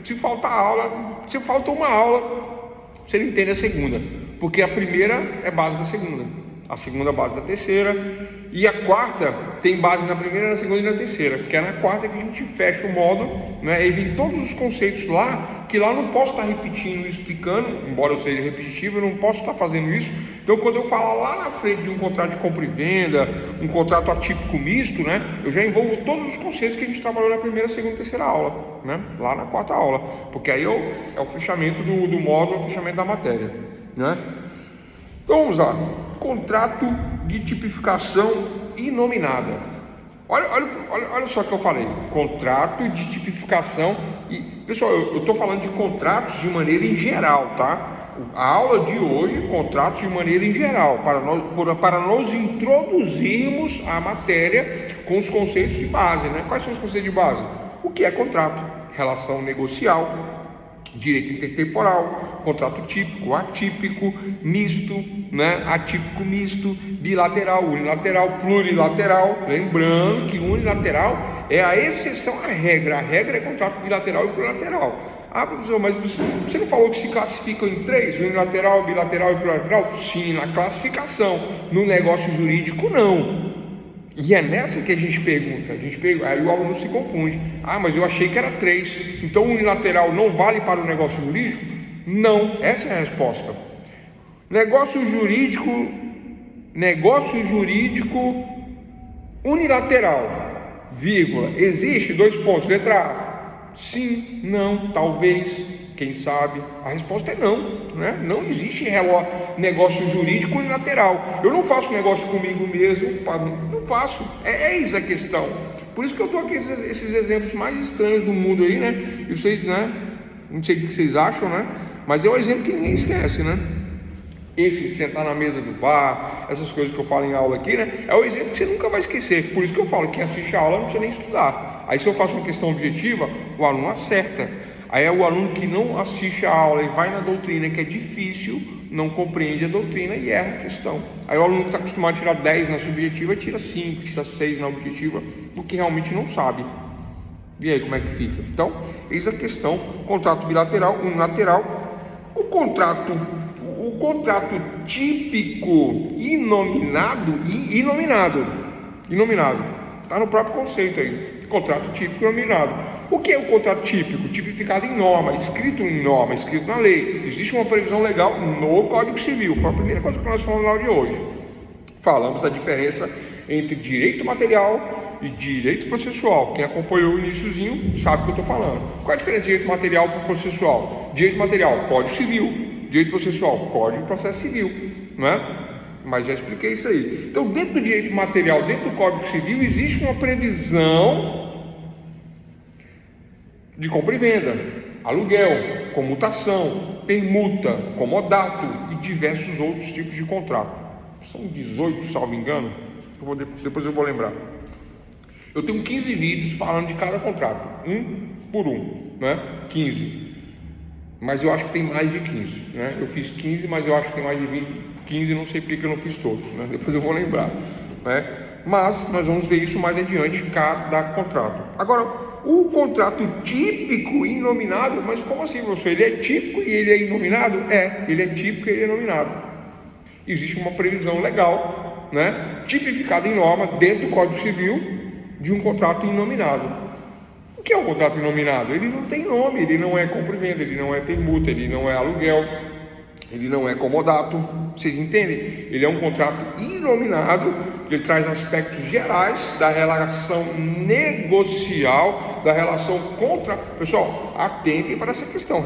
Se falta aula, se falta uma aula, você não entende a segunda, porque a primeira é base da segunda, a segunda base da terceira, e a quarta tem base na primeira, na segunda e na terceira, porque é na quarta que a gente fecha o módulo, né? E vem todos os conceitos lá, que lá eu não posso estar repetindo e explicando, embora eu seja repetitivo, eu não posso estar fazendo isso. Então quando eu falar lá na frente de um contrato de compra e venda, um contrato atípico misto, né? Eu já envolvo todos os conceitos que a gente trabalhou na primeira, segunda e terceira aula, né? Lá na quarta aula, porque aí é o fechamento do módulo, é o fechamento da matéria, né? Então vamos lá, contrato de tipificação inominada. Olha só o que eu falei, contrato de tipificação. E pessoal, eu estou falando de contratos de maneira em geral, tá? A aula de hoje, contratos de maneira em geral, para nós introduzirmos a matéria com os conceitos de base, né? Quais são os conceitos de base? O que é contrato? Relação negocial, direito intertemporal, contrato típico, atípico, misto, né? Atípico, misto, bilateral, unilateral, plurilateral. Lembrando que unilateral é a exceção à regra. A regra é contrato bilateral e plurilateral. Ah, professor, mas você não falou que se classificam em três? Unilateral, bilateral e plurilateral? Sim, na classificação. No negócio jurídico, não. E é nessa que a gente pergunta, aí o aluno se confunde. Ah, mas eu achei que era 3. Então o unilateral não vale para o negócio jurídico? Não, essa é a resposta. Negócio jurídico unilateral, vírgula, existe? 2 pontos, letra A. Sim, não, talvez, quem sabe. A resposta é não, né? Não existe negócio jurídico unilateral. Eu não faço negócio comigo mesmo, não faço. Eis a questão. Por isso que eu dou aqui esses exemplos mais estranhos do mundo aí, né? E vocês, né? Não sei o que vocês acham, né? Mas é um exemplo que ninguém esquece, né? Esse sentar na mesa do bar, essas coisas que eu falo em aula aqui, né? É o exemplo que você nunca vai esquecer. Por isso que eu falo, quem assiste a aula não precisa nem estudar. Aí se eu faço uma questão objetiva, o aluno acerta. Aí é o aluno que não assiste a aula e vai na doutrina, que é difícil, não compreende a doutrina e erra a questão. Aí o aluno que está acostumado a tirar 10 na subjetiva, tira 5, tira 6 na objetiva, porque realmente não sabe. E aí como é que fica? Então, eis a questão, contrato bilateral, unilateral. O contrato típico inominado, está no próprio conceito aí, contrato típico inominado. O que é o contrato típico? Tipificado em norma, escrito na lei. Existe uma previsão legal no Código Civil. Foi a primeira coisa que nós falamos na aula de hoje. Falamos da diferença entre direito material e direito processual. Quem acompanhou o iniciozinho sabe o que eu estou falando. Qual é a diferença de direito material para o processual? Direito material, Código Civil. Direito processual, Código de Processo Civil, né? Mas já expliquei isso aí. Então, dentro do direito material, dentro do Código Civil, existe uma previsão de compra e venda, aluguel, comutação, permuta, comodato e diversos outros tipos de contrato. São 18, salvo engano. Depois eu vou lembrar. Eu tenho 15 vídeos falando de cada contrato, um por um, né? 15. Mas eu acho que tem mais de 15, né? Eu fiz 15, mas eu acho que tem mais de 20, 15, não sei porque que eu não fiz todos, né? Depois eu vou lembrar, né? Mas nós vamos ver isso mais adiante, cada contrato. Agora, o contrato típico e inominado, mas como assim, professor? Ele é típico e ele é inominado? Ele é típico e ele é inominado. Existe uma previsão legal, né? Tipificada em norma dentro do Código Civil de um contrato inominado. O que é um contrato inominado? Ele não tem nome, ele não é compra e venda, ele não é permuta, ele não é aluguel, Ele não é comodato, vocês entendem? Ele é um contrato inominado, ele traz aspectos gerais da relação negocial, da relação Pessoal, atentem para essa questão,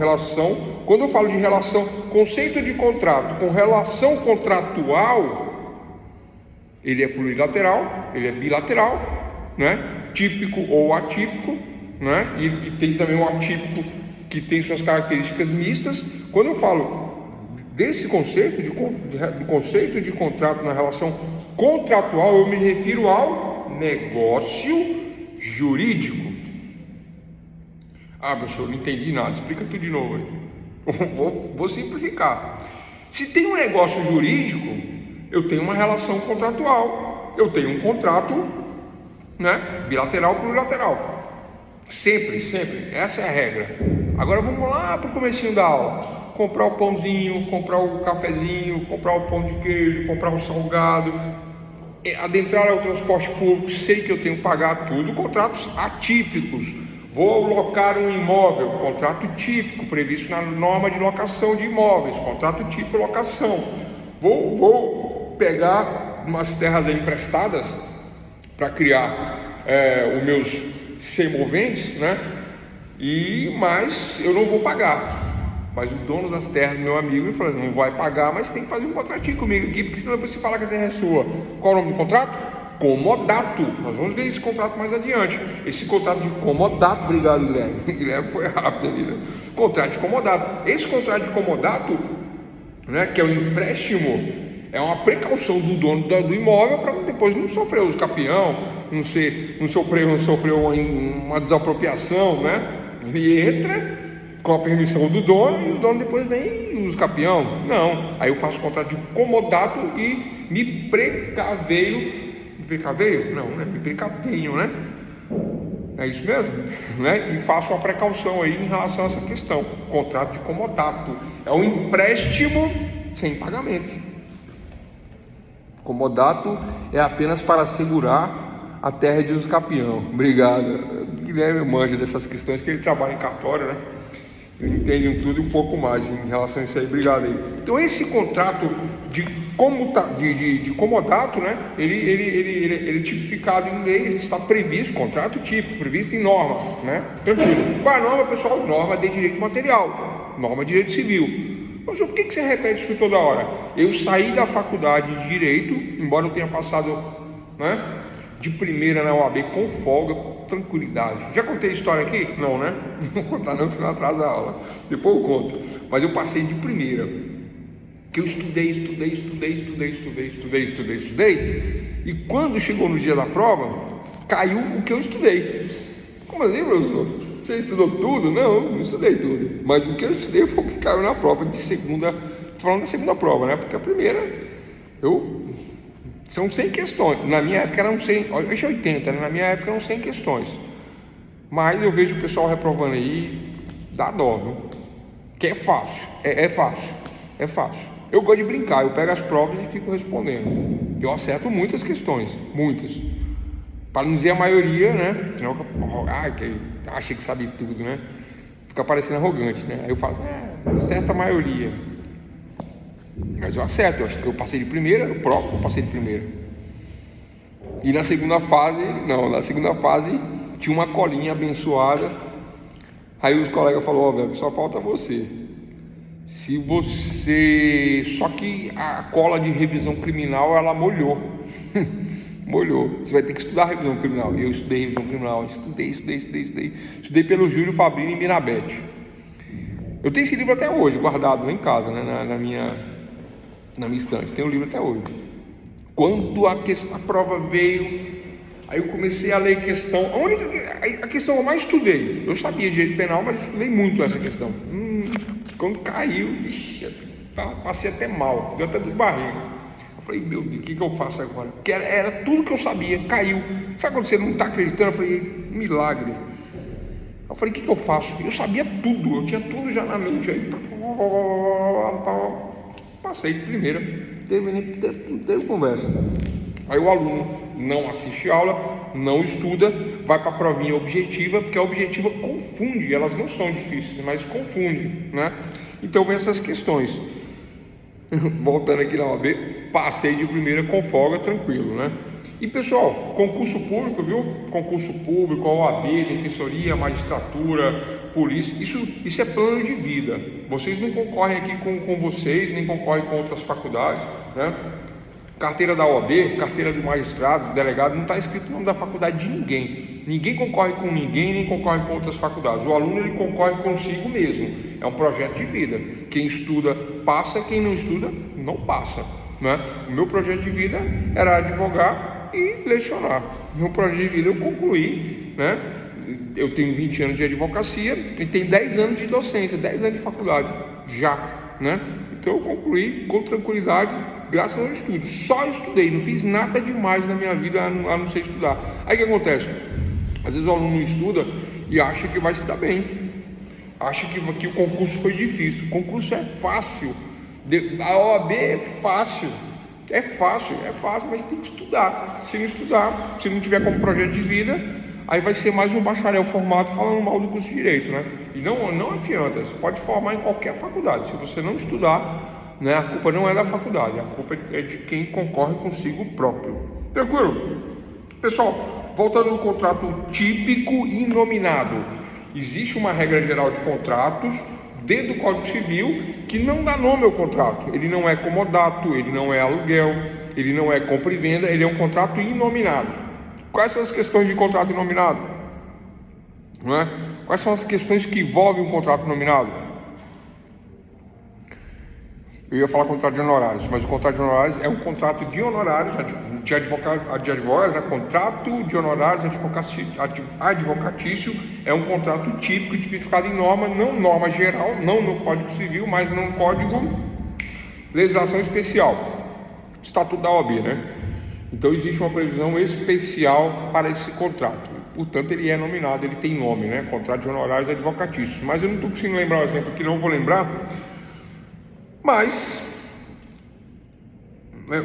quando eu falo de relação, conceito de contrato com relação contratual, ele é plurilateral, ele é bilateral, né? Típico ou atípico, né? E tem também um atípico que tem suas características mistas. Quando eu falo desse conceito do conceito de contrato na relação contratual, eu me refiro ao negócio jurídico. Professor, não entendi nada, explica tudo de novo aí. Vou simplificar. Se tem um negócio jurídico, eu tenho uma relação contratual, eu tenho um contrato, né, bilateral plurilateral. Sempre, essa é a regra. Agora vamos lá para o comecinho da aula. Comprar o pãozinho, comprar o cafezinho, comprar o pão de queijo, comprar o salgado, adentrar ao transporte público, sei que eu tenho que pagar tudo, contratos atípicos. Vou locar um imóvel, contrato típico, previsto na norma de locação de imóveis, contrato típico locação. Vou pegar umas terras emprestadas para criar os meus semoventes, né? Mas eu não vou pagar. Mas o dono das terras, meu amigo, ele falou: não vai pagar, mas tem que fazer um contratinho comigo aqui, porque senão você fala que a terra é sua. Qual é o nome do contrato? Comodato. Nós vamos ver esse contrato mais adiante. Esse contrato de comodato, obrigado, Guilherme. Guilherme foi rápido ali, né? Contrato de comodato. Esse contrato de comodato, né, que é o empréstimo, é uma precaução do dono do imóvel para depois não sofrer os capião, não sofrer uma desapropriação, né? Ele entra com a permissão do dono e o dono depois vem e usa capião. Não, aí eu faço contrato de comodato e me precaveio. Não, né? Me precavenho, né? É isso mesmo, né? E faço a precaução aí em relação a essa questão. Contrato de comodato é um empréstimo sem pagamento. Comodato é apenas para assegurar a terra de uso capião. Obrigado. Guilherme manja dessas questões, que ele trabalha em cartório, né? Ele entende tudo e um pouco mais em relação a isso aí. Obrigado aí. Então esse contrato de comodato, né? Ele é tipificado em lei, ele está previsto, contrato típico, previsto em norma, né? Tranquilo. Qual é a norma, pessoal? Norma de direito material, norma de direito civil. Mas por que você repete isso toda hora? Eu saí da faculdade de direito, embora eu tenha passado, né, de primeira na OAB com folga, com tranquilidade. Já contei a história aqui? Não, né? Não vou contar não, que senão atrasa a aula. Depois eu conto. Mas eu passei de primeira. Que eu estudei. E quando chegou no dia da prova, caiu o que eu estudei. Como assim, professor? Você estudou tudo? Não estudei tudo. Mas o que eu estudei foi o que caiu na prova de segunda. Estou falando da segunda prova, né? Porque a primeira, são 100 questões. Na minha época eram 100, hoje é 80, né? Na minha época eram 100 questões. Mas eu vejo o pessoal reprovando aí, dá dó, viu? Que é fácil, é fácil. Eu gosto de brincar, eu pego as provas e fico respondendo. Eu acerto muitas questões, muitas. Para não dizer a maioria, né? Senão acha que sabe tudo, né? Fica parecendo arrogante, né? Aí eu falo, acerta a maioria. Mas eu acerto, eu acho que eu passei de primeira, eu próprio passei de primeira. E na segunda fase tinha uma colinha abençoada. Aí os colegas falaram, velho, só falta você. Só que a cola de revisão criminal, ela molhou. Molhou. Você vai ter que estudar revisão criminal. E eu estudei revisão criminal, estudei pelo Júlio Fabrini e Mirabete. Eu tenho esse livro até hoje, guardado lá em casa, né, na minha estante. Tem o livro até hoje. Quando a prova veio, aí eu comecei a ler questão. A questão que eu mais estudei, eu sabia direito penal, mas eu estudei muito essa questão. Quando caiu, passei até mal, deu até dor de barriga. Eu falei, meu Deus, o que eu faço agora? Porque era tudo que eu sabia, caiu. Sabe quando você não está acreditando? Eu falei, milagre. Eu falei, o que eu faço? Eu sabia tudo, eu tinha tudo já na mente. Aí, passei de primeira, não teve conversa. Aí o aluno não assiste aula, não estuda, vai para a provinha objetiva, porque a objetiva confunde, elas não são difíceis, mas confunde, né? Então vem essas questões. voltando aqui na OAB, passei de primeira com folga, tranquilo, né? E pessoal, concurso público, viu? Concurso público, OAB, defensoria, magistratura, polícia, isso é plano de vida. Vocês não concorrem aqui com vocês, nem concorrem com outras faculdades, né? Carteira da OAB, carteira de magistrado, delegado, não está escrito o nome da faculdade de ninguém. Ninguém concorre com ninguém, nem concorre com outras faculdades. O aluno, ele concorre consigo mesmo. É um projeto de vida. Quem estuda, passa. Quem não estuda, não passa, né? O meu projeto de vida era advogar e lecionar. Meu projeto de vida eu concluí, né? Eu tenho 20 anos de advocacia e tenho 10 anos de docência, 10 anos de faculdade já, né? Então eu concluí com tranquilidade, graças ao estudo. Só estudei, não fiz nada demais na minha vida a não ser estudar. Aí o que acontece? Às vezes o aluno não estuda e acha que vai se dar bem, acha que o concurso foi difícil. O concurso é fácil, a OAB é fácil, mas tem que estudar. Se não estudar, se não tiver como projeto de vida, aí vai ser mais um bacharel formado falando mal do curso de Direito, né? E não adianta, você pode formar em qualquer faculdade. Se você não estudar, né, a culpa não é da faculdade, a culpa é de quem concorre consigo próprio. Tranquilo? Pessoal, voltando no contrato típico e nominado. Existe uma regra geral de contratos dentro do Código Civil que não dá nome ao contrato. Ele não é comodato, ele não é aluguel, ele não é compra e venda, ele é um contrato inominado. Quais são as questões de contrato inominado? Não é? Quais são as questões que envolvem um contrato inominado? Eu ia falar contrato de honorários, mas o contrato de honorários é um contrato de honorários de advogados, né? Contrato de honorários advocatício é um contrato típico, tipificado em norma, não norma geral, não no Código Civil, mas no Código Legislação Especial, Estatuto da OAB, né? Então existe uma previsão especial para esse contrato, portanto ele é nominado, ele tem nome, né? Contrato de honorários advocatícios, mas eu não estou conseguindo lembrar o exemplo aqui, não vou lembrar. Mas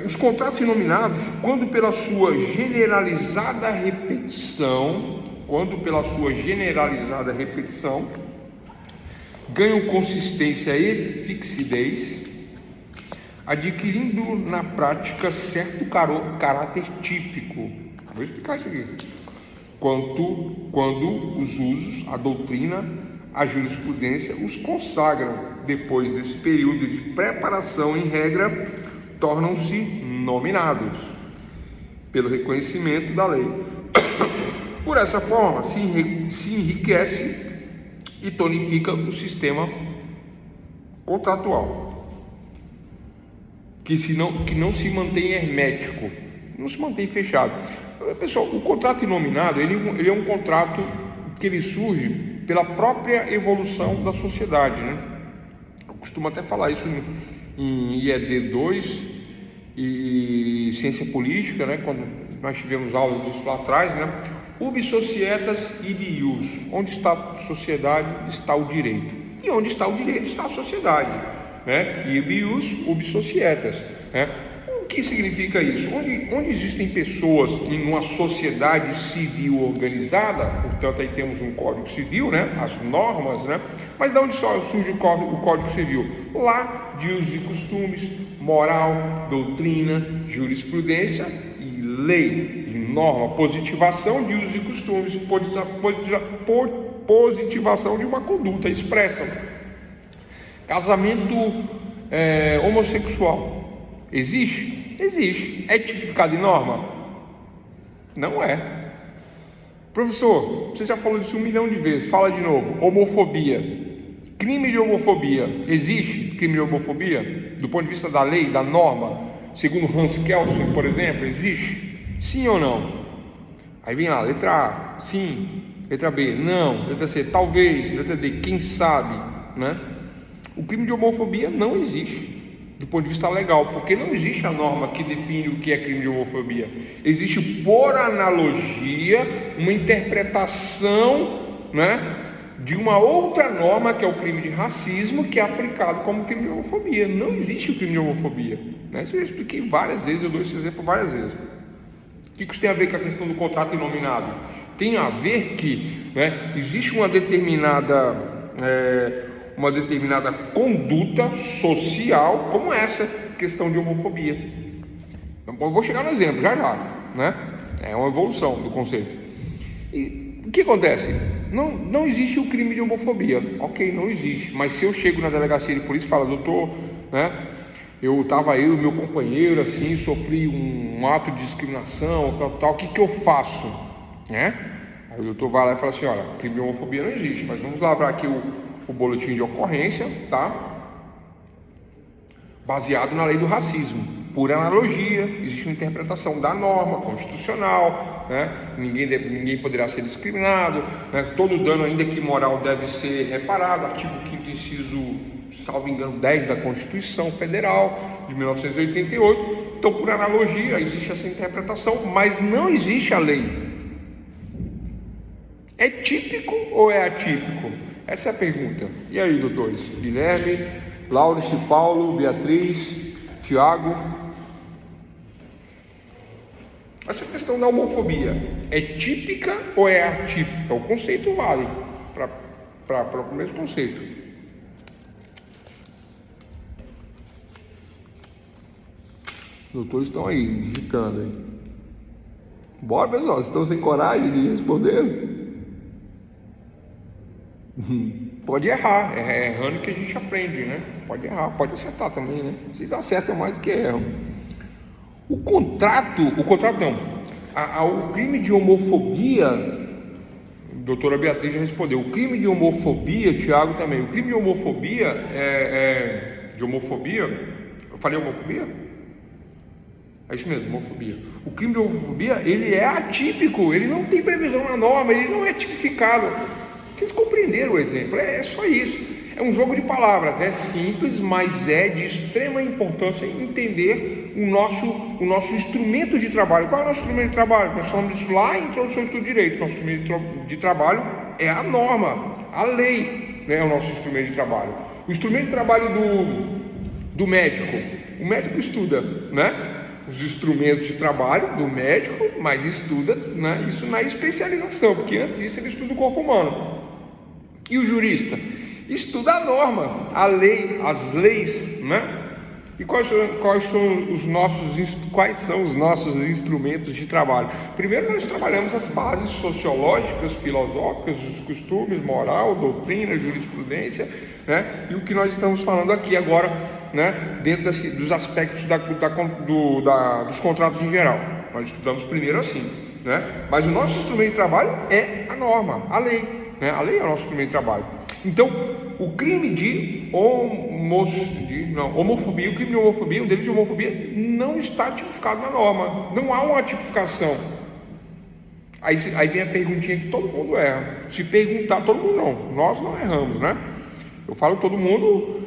os contratos inominados, quando pela sua generalizada repetição, ganham consistência e fixidez, adquirindo na prática certo caráter típico. Vou explicar isso aqui. Quando os usos, a doutrina, a jurisprudência os consagram. Depois desse período de preparação, em regra, tornam-se nominados pelo reconhecimento da lei. Por essa forma, se enriquece e tonifica o sistema contratual, que não se mantém hermético, não se mantém fechado. Pessoal, o contrato inominado, ele é um contrato que ele surge pela própria evolução da sociedade, né? Eu costumo até falar isso em IED 2 e Ciência Política, né? Quando nós tivemos aulas disso lá atrás, né? Ubi societas ibi ius. Onde está a sociedade, está o direito. E onde está o direito, está a sociedade, né? Ibi ius, ubi societas, né? O que significa isso? Onde existem pessoas em uma sociedade civil organizada, portanto aí temos um Código Civil, né? As normas, né? Mas de onde só surge o Código Civil? Lá de usos e costumes, moral, doutrina, jurisprudência e lei, e norma, positivação de usos e costumes, positivação de uma conduta expressa. Casamento homossexual. Existe? Existe. É tipificado em norma? Não é. Professor, você já falou disso 1 milhão de vezes, fala de novo. Homofobia. Crime de homofobia. Existe crime de homofobia? Do ponto de vista da lei, da norma, segundo Hans Kelsen, por exemplo, existe? Sim ou não? Aí vem lá, letra A, sim. Letra B, não. Letra C, talvez. Letra D, quem sabe, né? O crime de homofobia não existe do ponto de vista legal, porque não existe a norma que define o que é crime de homofobia. Existe, por analogia, uma interpretação, né, de uma outra norma, que é o crime de racismo, que é aplicado como crime de homofobia. Não existe o crime de homofobia, né? Isso eu expliquei várias vezes, eu dou esse exemplo várias vezes. O que isso tem a ver com a questão do contrato inominado? Tem a ver que, né, existe uma determinada uma determinada conduta social, como essa questão de homofobia. Então, eu vou chegar no exemplo já, né? É uma evolução do conceito. E o que acontece? Não existe o crime de homofobia. Ok, não existe. Mas se eu chego na delegacia de polícia e falo, doutor, né? Eu e meu companheiro, assim, sofri um ato de discriminação, tal, o que eu faço? Né? Aí o doutor vai lá e fala assim, olha, crime de homofobia não existe, mas vamos lavrar aqui o boletim de ocorrência, tá? Baseado na lei do racismo. Por analogia, existe uma interpretação da norma constitucional, né? Ninguém poderá ser discriminado, né? Todo dano, ainda que moral, deve ser reparado, artigo 5º inciso, salvo engano, 10 da Constituição Federal de 1988. Então, por analogia, existe essa interpretação, mas não existe a lei. É típico ou é atípico? Essa é a pergunta. E aí, doutores? Guilherme, Laurence, Paulo, Beatriz, Tiago. Essa questão da homofobia é típica ou é atípica? O conceito vale para o mesmo conceito. Os doutores estão aí, digitando aí. Bora, pessoal, vocês estão sem coragem de responder? Pode errar, é errando que a gente aprende, né? Pode errar, pode acertar também, né? Vocês acertam mais do que erram. O crime de homofobia, a doutora Beatriz já respondeu. O crime de homofobia, Tiago também. O crime de homofobia eu falei homofobia? É isso mesmo, homofobia. O crime de homofobia, ele é atípico, ele não tem previsão na norma, ele não é tipificado. Vocês compreenderam o exemplo? É só isso. É um jogo de palavras, é simples, mas é de extrema importância entender o nosso instrumento de trabalho. Qual é o nosso instrumento de trabalho? Nós falamos disso lá em Introdução ao Estudo de Direito. Nosso instrumento de trabalho é a norma, a lei, né? É o nosso instrumento de trabalho. O instrumento de trabalho do médico. O médico estuda, né? Os instrumentos de trabalho do médico, mas estuda, né, isso na especialização, porque antes disso ele estuda o corpo humano. E o jurista? Estuda a norma, a lei, as leis, né? E quais são os nossos instrumentos de trabalho? Primeiro, nós trabalhamos as bases sociológicas, filosóficas, os costumes, moral, doutrina, jurisprudência, né? E o que nós estamos falando aqui agora, né? Dentro dos aspectos dos contratos em geral. Nós estudamos primeiro assim, né? Mas o nosso instrumento de trabalho é a norma, a lei, né? A lei é o nosso instrumento de trabalho. Então, o crime de homofobia, o crime de homofobia, o delito de homofobia não está tipificado na norma, não há uma tipificação. Aí vem a perguntinha que todo mundo erra. Se perguntar, todo mundo não, nós não erramos, né? Eu falo todo mundo,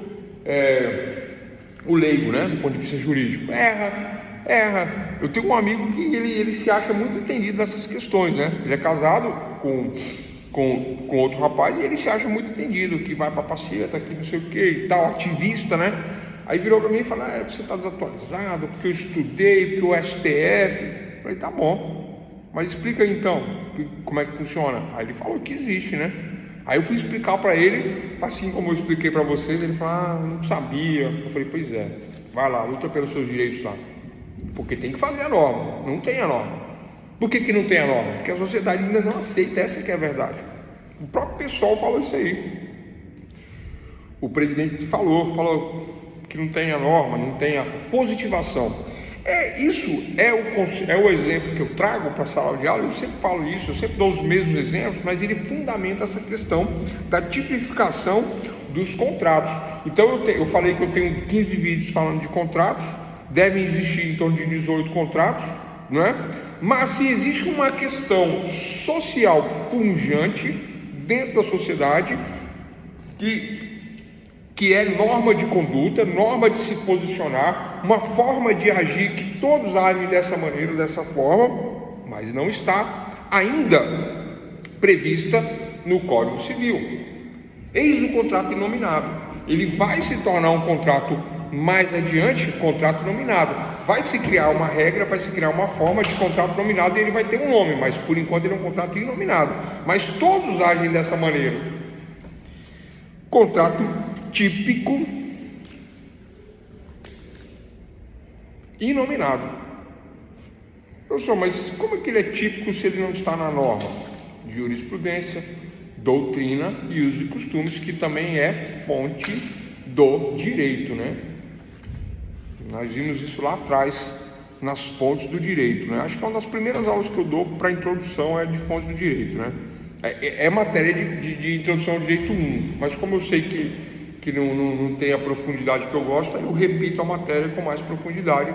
o leigo, né? Do ponto de vista jurídico, erra. Eu tenho um amigo que ele se acha muito entendido nessas questões, né? Ele é casado com outro rapaz e ele se acha muito entendido, que vai para passeata, que não sei o que e tal, ativista, né? Aí virou para mim e falou, você está desatualizado, porque eu estudei, porque o STF. Eu falei, tá bom, mas explica aí então, como é que funciona. Aí ele falou que existe, né? Aí eu fui explicar para ele, assim como eu expliquei para vocês, ele falou, não sabia. Eu falei, pois é, vai lá, luta pelos seus direitos lá, porque tem que fazer a norma, não tem a norma. Por que não tem a norma? Porque a sociedade ainda não aceita, essa que é a verdade. O próprio pessoal falou isso aí. O presidente falou que não tem a norma, não tem a positivação. Isso é o exemplo que eu trago para a sala de aula. Eu sempre falo isso, eu sempre dou os mesmos exemplos, mas ele fundamenta essa questão da tipificação dos contratos. Então eu falei que eu tenho 15 vídeos falando de contratos, devem existir em torno de 18 contratos, não é? Mas se existe uma questão social pungente dentro da sociedade, que é norma de conduta, norma de se posicionar, uma forma de agir que todos agem dessa maneira, dessa forma, mas não está ainda prevista no Código Civil. Eis o contrato inominado. Ele vai se tornar um contrato mais adiante, contrato nominado. Vai se criar uma regra, vai se criar uma forma de contrato nominado e ele vai ter um nome, mas por enquanto ele é um contrato inominado. Mas todos agem dessa maneira. Contrato típico e nominado. Professor, mas como é que ele é típico se ele não está na norma? Jurisprudência, doutrina e usos e costumes, que também é fonte do direito, né? Nós vimos isso lá atrás, nas fontes do direito, né? Acho que é uma das primeiras aulas que eu dou para introdução é de fontes do direito, né? É matéria de introdução ao direito 1, mas como eu sei que não tem a profundidade que eu gosto, aí eu repito a matéria com mais profundidade,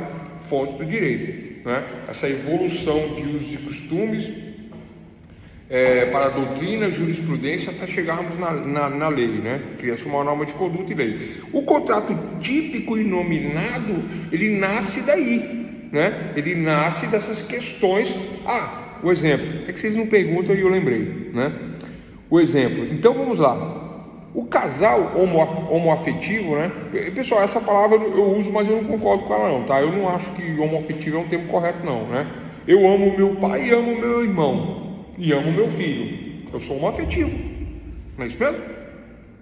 fontes do direito, né? Essa evolução de usos e costumes para a doutrina, jurisprudência, até chegarmos na lei, né? Cria-se uma norma de conduta e lei. O contrato típico e nominado, ele nasce daí, né? Ele nasce dessas questões. O exemplo, é que vocês não perguntam e eu lembrei, né? O exemplo, então vamos lá. O casal homoafetivo, né? Pessoal, essa palavra eu uso, mas eu não concordo com ela não, tá? Eu não acho que homoafetivo é um termo correto não, né? Eu amo meu pai e amo meu irmão e amo meu filho. Eu sou homoafetivo, não é isso mesmo?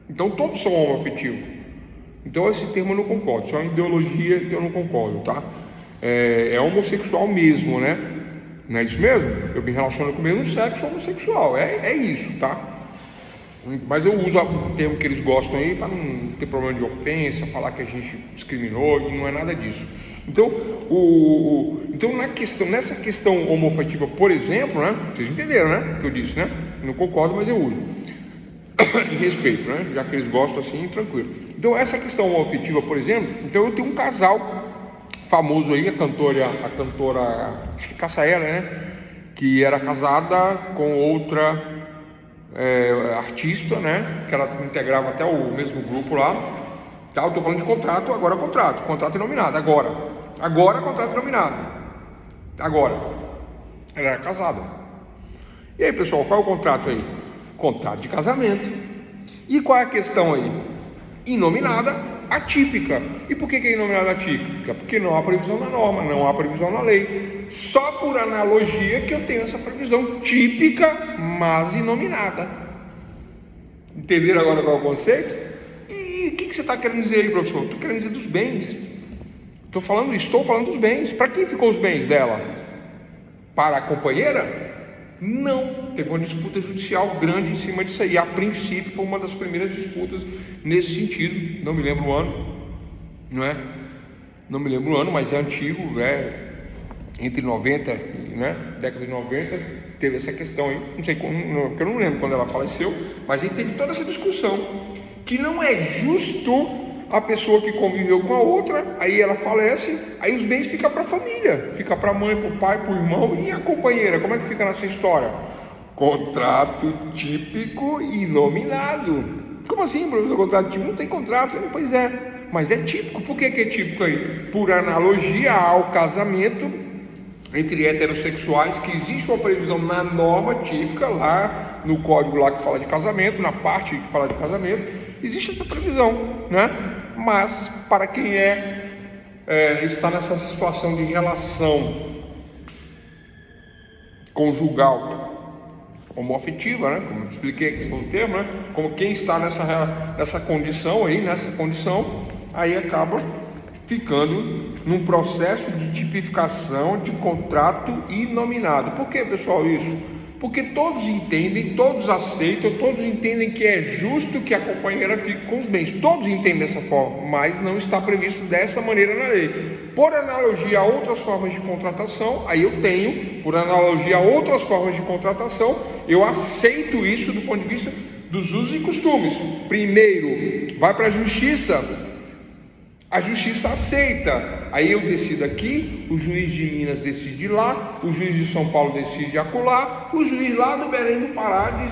Então todos são homoafetivos. Então esse termo eu não concordo, isso é uma ideologia que eu não concordo, tá? É homossexual mesmo, né? Não é isso mesmo? Eu me relaciono com o mesmo sexo homossexual, é isso, tá? Mas eu uso o termo que eles gostam aí para não ter problema de ofensa, falar que a gente discriminou, e não é nada disso. Então, nessa questão homoafetiva, por exemplo, né? Vocês entenderam, né? O que eu disse, né? Não concordo, mas eu uso. E respeito, né? Já que eles gostam assim, tranquilo. Então, essa questão homoafetiva, por exemplo, então eu tenho um casal famoso aí, a cantora, acho que Cássia Eller, né? Que era casada com outra artista, né? Que ela integrava até o mesmo grupo lá. Tá, eu estou falando de contrato, agora contrato é nominado, agora contrato é nominado, agora, ela era casada. E aí, pessoal, qual é o contrato aí? Contrato de casamento. E qual é a questão aí? Inominada, atípica. E por que é inominada atípica? Porque não há previsão na norma, não há previsão na lei. Só por analogia que eu tenho essa previsão típica, mas inominada. Entenderam agora qual é o conceito? E o que você está querendo dizer aí, professor? Estou querendo dizer dos bens. Estou falando dos bens. Para quem ficou os bens dela? Para a companheira? Não. Teve uma disputa judicial grande em cima disso aí. A princípio foi uma das primeiras disputas nesse sentido. Não me lembro o ano, não é? Não me lembro o ano, mas é antigo, entre 90, né? Década de 90, teve essa questão aí. Não sei, porque eu não lembro quando ela faleceu, mas aí teve toda essa discussão. Que não é justo a pessoa que conviveu com a outra, aí ela falece, aí os bens ficam para a família, fica para a mãe, para o pai, para o irmão, e a companheira, como é que fica nessa história? Contrato típico e nominado. Como assim, professor, contrato típico? Não tem contrato? Pois é, mas é típico. Por que é típico aí? Por analogia ao casamento entre heterossexuais, que existe uma previsão na norma típica, lá no código lá que fala de casamento, na parte que fala de casamento, existe essa previsão, né? Mas para quem está nessa situação de relação conjugal homoafetiva, né? Como eu expliquei a questão do termo, né? Como quem está nessa condição aí acaba ficando num processo de tipificação de contrato inominado. Por que, pessoal, isso? Porque todos entendem, todos aceitam, todos entendem que é justo que a companheira fique com os bens. Todos entendem dessa forma, mas não está previsto dessa maneira na lei. Por analogia a outras formas de contratação, aí eu tenho, por analogia a outras formas de contratação, eu aceito isso do ponto de vista dos usos e costumes. Primeiro, vai para a justiça aceita, aí eu decido aqui, o juiz de Minas decide lá, o juiz de São Paulo decide acolá, o juiz lá do Belém do Pará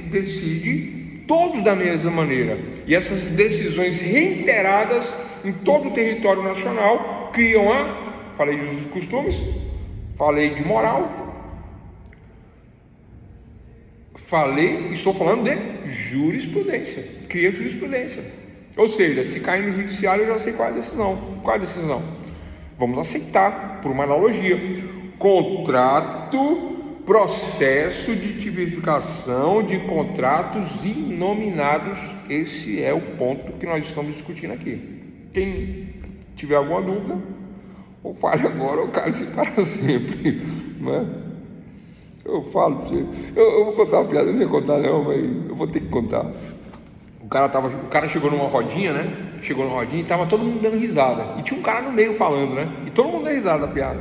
decide, todos da mesma maneira. E essas decisões reiteradas em todo o território nacional criam falei de usos e costumes, falei de moral, estou falando de jurisprudência, cria jurisprudência. Ou seja, se cair no judiciário, eu já sei qual é a decisão. Qual é a decisão? Vamos aceitar, por uma analogia, contrato processo de tipificação de contratos inominados. Esse é o ponto que nós estamos discutindo aqui. Quem tiver alguma dúvida, ou fale agora ou cale-se para sempre, né? Eu falo para você, eu vou contar uma piada, eu não ia contar não, mas eu vou ter que contar. O cara chegou numa rodinha, né? Chegou numa rodinha e tava todo mundo dando risada. E tinha um cara no meio falando, né? E todo mundo dando risada da piada.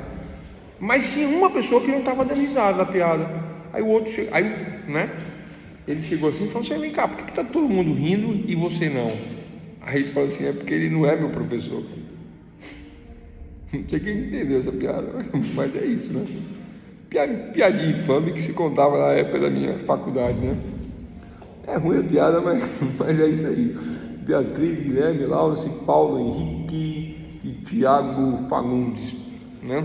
Mas tinha uma pessoa que não estava dando risada da piada. Aí o outro chegou, né? Ele chegou assim e falou assim: vem cá, por que tá todo mundo rindo e você não? Aí ele falou assim: é porque ele não é meu professor. Não sei quem entendeu essa piada, mas é isso, né? Piadinha infame que se contava na época da minha faculdade, né? É ruim a piada, mas é isso aí. Beatriz, Guilherme, Laurence, Paulo, Henrique e Tiago Fagundes, né?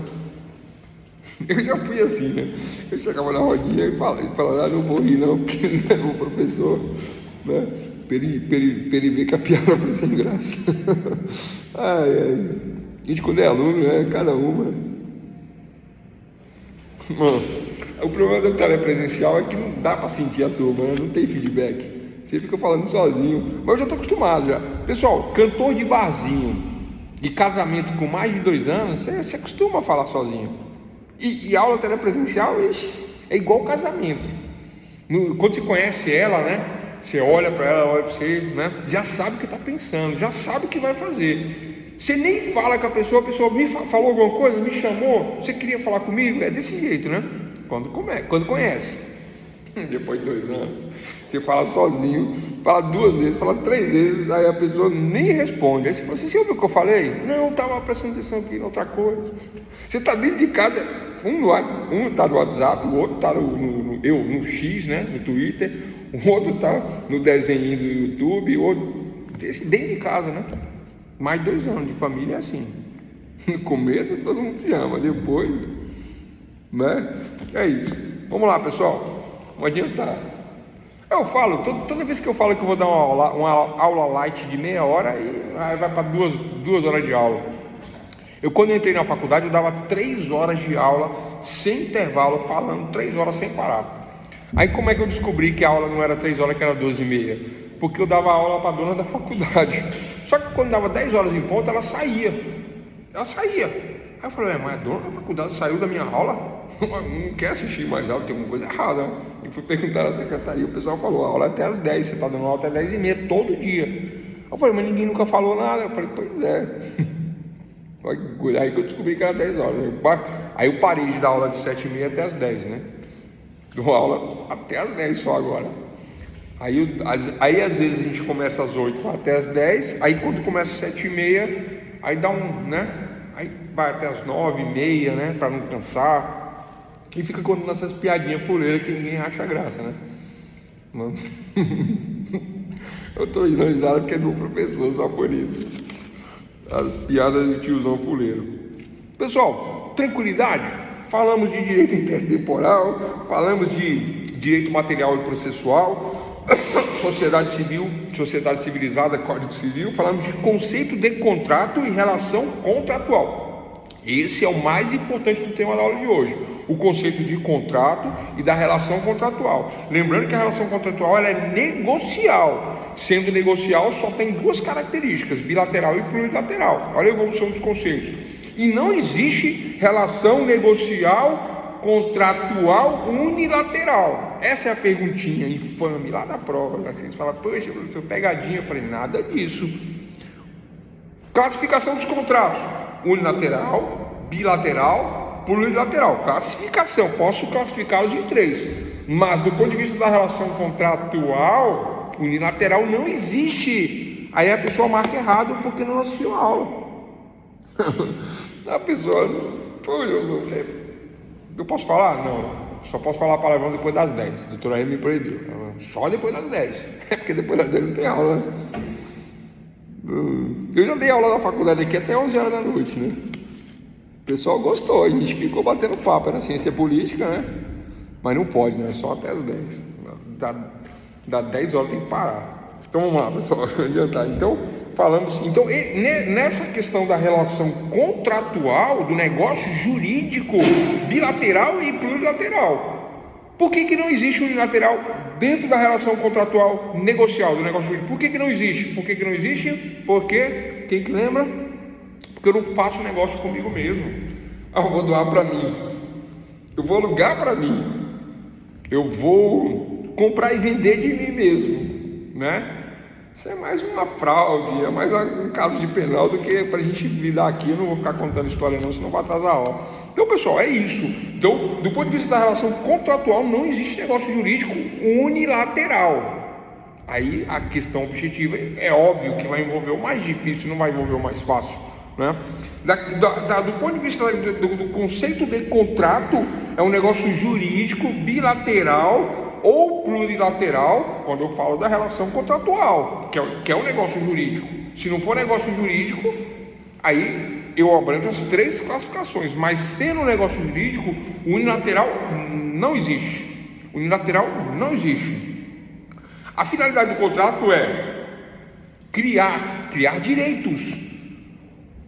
Eu já fui assim, né? Eu chegava na rodinha e falava, não vou rir não, porque ele não é meu professor, né? Pra ele ver que a piada foi sem graça. Ai. A gente, quando é aluno, né? Cada uma. Mano, o problema do telepresencial é que não dá para sentir a turma, né? Não tem feedback. Você fica falando sozinho. Mas eu já estou acostumado já. Pessoal, cantor de barzinho e casamento com mais de 2 anos, você acostuma a falar sozinho. E aula telepresencial é igual casamento. Quando você conhece ela, né? Você olha para ela, olha para você, né? Já sabe o que está pensando, já sabe o que vai fazer. Você nem fala com a pessoa me falou alguma coisa, me chamou, você queria falar comigo? É desse jeito, né? Quando conhece. Depois de 2 anos, você fala sozinho, fala 2 vezes, fala 3 vezes, aí a pessoa nem responde. Aí você fala assim: você ouviu o que eu falei? Não, estava prestando atenção aqui em outra coisa. Você está dentro de casa, um está no WhatsApp, o outro está no X, né? No Twitter, o outro está no desenho do YouTube, o outro dentro de casa, né? Mais 2 anos de família é assim. No começo todo mundo se ama, depois, né? É isso. Vamos lá, pessoal. Não adianta. Eu falo, toda vez que eu falo que eu vou dar uma aula light de meia hora, aí vai para 2 horas de aula. Quando eu entrei na faculdade, eu dava 3 horas de aula sem intervalo, falando 3 horas sem parar. Aí como é que eu descobri que a aula não era 3 horas, que era 12h30? Porque eu dava aula para a dona da faculdade. Só que quando dava 10 horas em ponto, ela saía. Aí eu falei: mas a dona da faculdade saiu da minha aula? Não quer assistir mais aula, tem alguma coisa errada, né? E fui perguntar na secretaria, o pessoal falou: a aula é até às 10, você está dando aula até 10h30, todo dia. Eu falei: mas ninguém nunca falou nada. Eu falei: pois é. Aí que eu descobri que era 10 horas. Aí eu parei de dar aula de 7h30 até às 10, né? Dou aula até às 10 só agora. Aí às vezes a gente começa às 8 até às 10, aí quando começa às 7h30, aí dá né? Aí vai até às 9h30, né? Para não cansar. E fica contando essas piadinhas fuleiras que ninguém acha graça, né? Mano. Eu tô ironizado porque é do professor, só por isso. As piadas do tiozão fuleiro. Pessoal, tranquilidade. Falamos de direito intertemporal, falamos de direito material e processual, sociedade civil, sociedade civilizada, código civil. Falamos de conceito de contrato e relação contratual. Esse é o mais importante do tema da aula de hoje, o conceito de contrato e da relação contratual. Lembrando que a relação contratual ela é negocial, sendo negocial só tem 2 características, bilateral e plurilateral. Olha a evolução dos conceitos. E não existe relação negocial contratual unilateral. Essa é a perguntinha infame lá da prova. Vocês falam: poxa, professor, pegadinha. Eu falei: nada disso. Classificação dos contratos: unilateral, bilateral, plurilateral. Classificação, posso classificá-los em 3, mas do ponto de vista da relação contratual, unilateral não existe. Aí a pessoa marca errado porque não assistiu a aula. A pessoa: pô, eu posso falar? Não, só posso falar palavrão depois das 10. A doutora M me proibiu. Só depois das 10. É porque depois das 10 não tem aula, né? Eu já dei aula na faculdade aqui até 11 horas da noite, né? O pessoal gostou, a gente ficou batendo papo, era ciência política, né? Mas não pode, né? Só até as 10. Dá 10 horas, tem que parar. Então vamos lá, pessoal, não adiantar. Então, falamos. Então, nessa questão da relação contratual, do negócio jurídico bilateral e plurilateral, Por que não existe unilateral dentro da relação contratual negocial do negócio jurídico? Por que não existe? Por que não existe? Porque, quem que lembra? Porque eu não faço negócio comigo mesmo. Eu vou doar para mim, eu vou alugar para mim, eu vou comprar e vender de mim mesmo, né? Isso é mais uma fraude, é mais um caso de penal do que para a gente lidar aqui. Eu não vou ficar contando história não, senão vai atrasar a aula. Então, pessoal, é isso. Então, do ponto de vista da relação contratual, não existe negócio jurídico unilateral. Aí a questão objetiva é óbvio que vai envolver o mais difícil, não vai envolver o mais fácil, né? Do ponto de vista do conceito de contrato, é um negócio jurídico bilateral ou plurilateral, quando eu falo da relação contratual, que é um negócio jurídico. Se não for negócio jurídico, aí eu abranjo as 3 classificações, mas sendo um negócio jurídico, unilateral não existe. Unilateral não existe. A finalidade do contrato é criar direitos,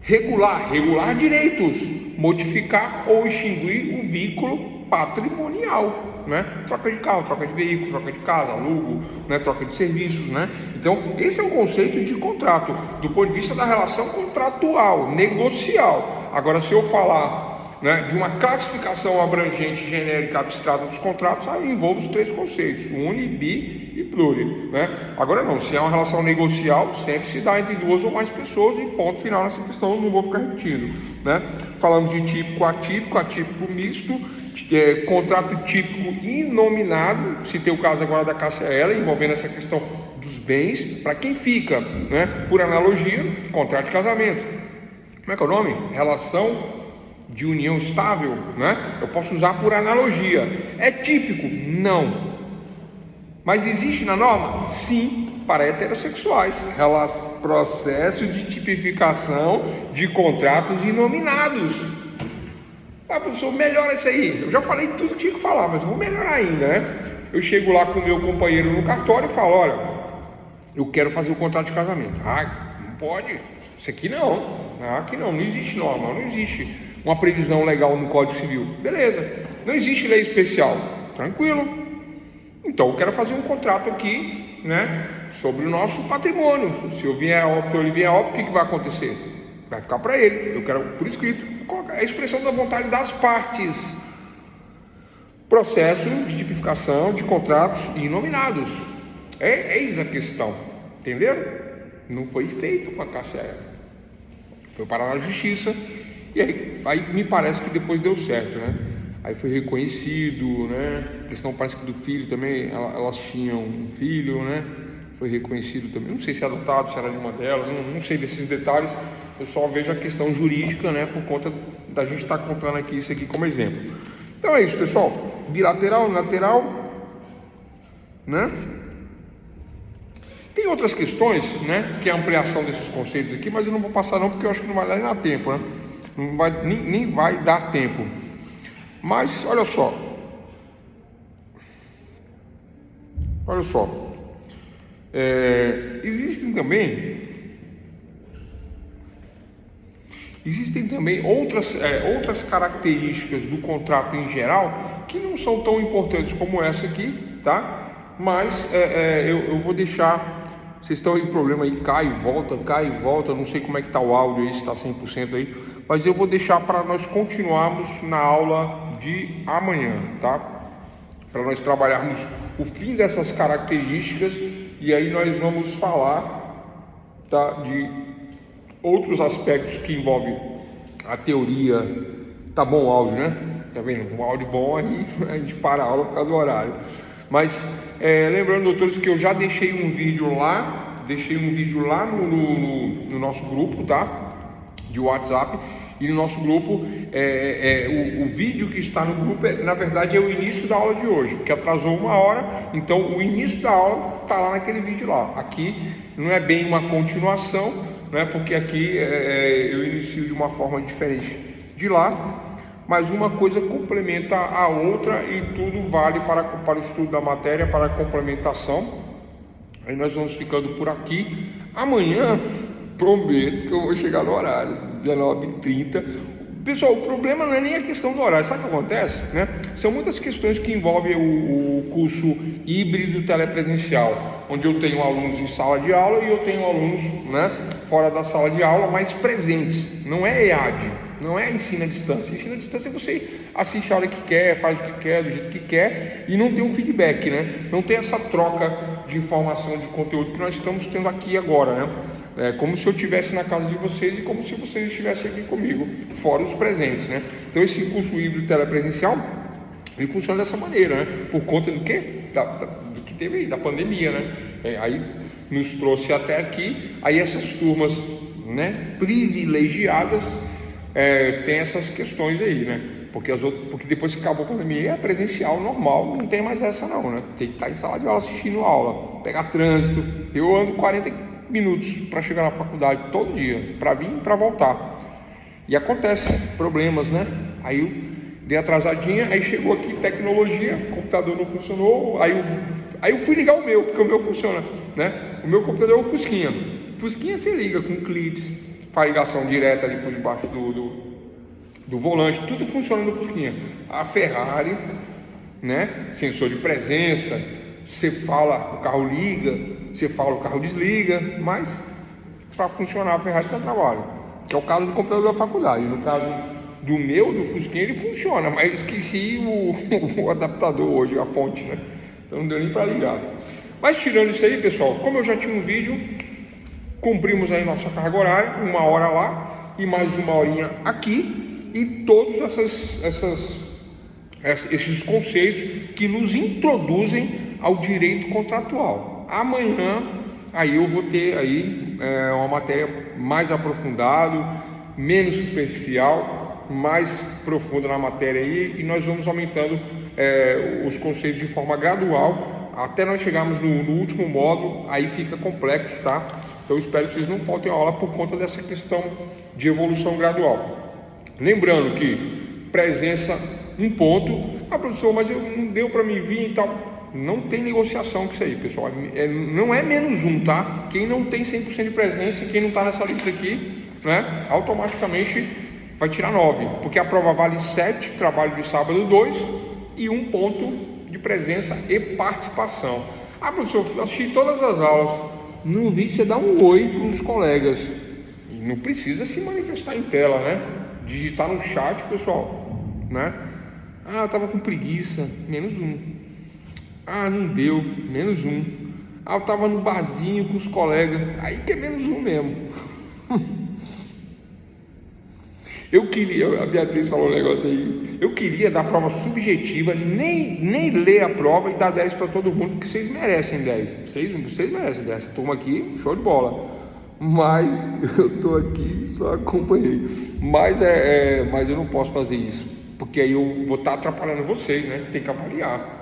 regular direitos, modificar ou extinguir o vínculo patrimonial, né? Troca de carro, troca de veículo, troca de casa, alugo, né? Troca de serviços, né? Então, esse é um conceito de contrato, do ponto de vista da relação contratual, negocial. Agora, se eu falar, né, de uma classificação abrangente, genérica, abstrata dos contratos, aí envolve os 3 conceitos, uni, bi e pluri, né? Agora não, se é uma relação negocial, sempre se dá entre 2 ou mais pessoas e ponto final nessa questão, não vou ficar repetindo, né? Falamos de típico, atípico misto, contrato típico inominado, se tem o caso agora da Cássia Eller, envolvendo essa questão dos bens, para quem fica, né? Por analogia, contrato de casamento. Como é que é o nome? Relação de união estável, né? Eu posso usar por analogia. É típico? Não. Mas existe na norma? Sim, para heterossexuais. Processo de tipificação de contratos inominados. Ah, professor, melhora isso aí. Eu já falei tudo que tinha que falar, mas eu vou melhorar ainda, né? Eu chego lá com o meu companheiro no cartório e falo, olha, eu quero fazer o contrato de casamento. Ah, não pode. Isso aqui não. Aqui não existe norma, não existe uma previsão legal no Código Civil. Beleza, não existe lei especial. Tranquilo. Então eu quero fazer um contrato aqui, né, sobre o nosso patrimônio. Se eu vier a óbito ou ele vier a óbito, o que vai acontecer? Vai ficar para ele. Eu quero por escrito. A expressão da vontade das partes. Processo de tipificação de contratos inominados. Eis a questão. Entenderam? Não foi feito com a Cássia Eller. Foi parar na justiça. E aí me parece que depois deu certo, né? Aí foi reconhecido, né? A questão parece que do filho também, elas tinham um filho, né? Foi reconhecido também. Não sei se é adotado, se era de uma delas, não sei desses detalhes. Eu só vejo a questão jurídica, né? Por conta da gente estar contando aqui isso aqui como exemplo. Então é isso, pessoal. Bilateral, unilateral, né? Tem outras questões, né? Que é a ampliação desses conceitos aqui, mas eu não vou passar não, porque eu acho que não vai dar tempo, né? Não vai, nem vai dar tempo. Mas olha só, existem também outras características do contrato em geral que não são tão importantes como essa aqui, tá? Mas eu vou deixar, vocês estão aí com problema aí, cai e volta, não sei como é que está o áudio aí, se está 100% aí, mas eu vou deixar para nós continuarmos na aula de amanhã, tá? Para nós trabalharmos o fim dessas características e aí nós vamos falar, tá, de outros aspectos que envolvem a teoria. Tá bom o áudio, né? Tá vendo? Um áudio bom, aí a gente para a aula por causa do horário. Mas lembrando, doutores, que eu já deixei um vídeo lá no nosso grupo, tá? De WhatsApp. E no nosso grupo, o vídeo que está no grupo, na verdade, é o início da aula de hoje, porque atrasou 1 hora, então o início da aula está lá naquele vídeo lá. Aqui não é bem uma continuação, né, porque aqui eu inicio de uma forma diferente de lá, mas uma coisa complementa a outra e tudo vale para o estudo da matéria, para a complementação. Aí nós vamos ficando por aqui. Amanhã prometo que eu vou chegar no horário, 19h30. Pessoal, o problema não é nem a questão do horário. Sabe o que acontece? Né? São muitas questões que envolvem o curso híbrido telepresencial, onde eu tenho alunos em sala de aula e eu tenho alunos, né, fora da sala de aula, mas presentes. Não é EAD, não é ensino à distância. Ensino à distância é você assiste a hora que quer, faz o que quer, do jeito que quer, e não tem um feedback, né? Não tem essa troca de informação, de conteúdo que nós estamos tendo aqui agora, né? É como se eu estivesse na casa de vocês e como se vocês estivessem aqui comigo, fora os presentes, né? Então esse curso híbrido telepresencial, ele funciona dessa maneira, né? Por conta do quê? Do que teve aí, da pandemia, né? Aí nos trouxe até aqui, aí essas turmas, né, privilegiadas, tem essas questões aí, né? Porque depois que acabou a pandemia é presencial normal, não tem mais essa não, né? Tem que estar em sala de aula assistindo aula, pegar trânsito. Eu ando 40 minutos para chegar na faculdade todo dia, para vir e para voltar. E acontece problemas, né? Aí eu dei atrasadinha, aí chegou aqui tecnologia, o computador não funcionou, aí eu fui ligar o meu, porque o meu funciona, né? O meu computador é um Fusquinha. Fusquinha você liga com clips, faz ligação direta ali por debaixo do volante, tudo funciona no Fusquinha. A Ferrari, né? Sensor de presença, você fala, o carro liga, você fala, o carro desliga, mas para funcionar a Ferrari está trabalho, que é o caso do computador da faculdade. No caso do Fusquinha, ele funciona, mas esqueci o adaptador hoje, a fonte, né? Então não deu nem para ligar. Mas tirando isso aí, pessoal, como eu já tinha um vídeo, cumprimos aí nossa carga horária, 1 hora lá e mais 1 horinha aqui, e todos esses conceitos que nos introduzem ao direito contratual. Amanhã aí eu vou ter aí uma matéria mais aprofundada, menos superficial, mais profunda na matéria aí, e nós vamos aumentando os conceitos de forma gradual até nós chegarmos no último módulo. Aí fica complexo, tá? Então eu espero que vocês não faltem a aula por conta dessa questão de evolução gradual. Lembrando que presença um ponto. Ah, professor, mas não deu para me vir e tal. Não tem negociação com isso aí, pessoal. Não é menos um, tá? Quem não tem 100% de presença, quem não está nessa lista aqui, né, automaticamente vai tirar 9, porque a prova vale 7, trabalho de sábado 2 e 1 ponto de presença e participação. Ah, professor, eu assisti todas as aulas, não vi, você dá um oi para os colegas. E não precisa se manifestar em tela, né? Digitar no chat, pessoal, né? Ah, eu estava com preguiça, menos 1. Ah, não deu, menos 1. Ah, eu estava no barzinho com os colegas, aí que é menos 1 mesmo. Eu queria, a Beatriz falou um negócio aí, eu queria dar prova subjetiva, nem ler a prova e dar 10 para todo mundo, porque vocês merecem 10. Vocês merecem 10. Essa turma aqui, show de bola. Mas eu estou aqui, só acompanhei. Mas eu não posso fazer isso, porque aí eu vou estar atrapalhando vocês, né? Tem que avaliar.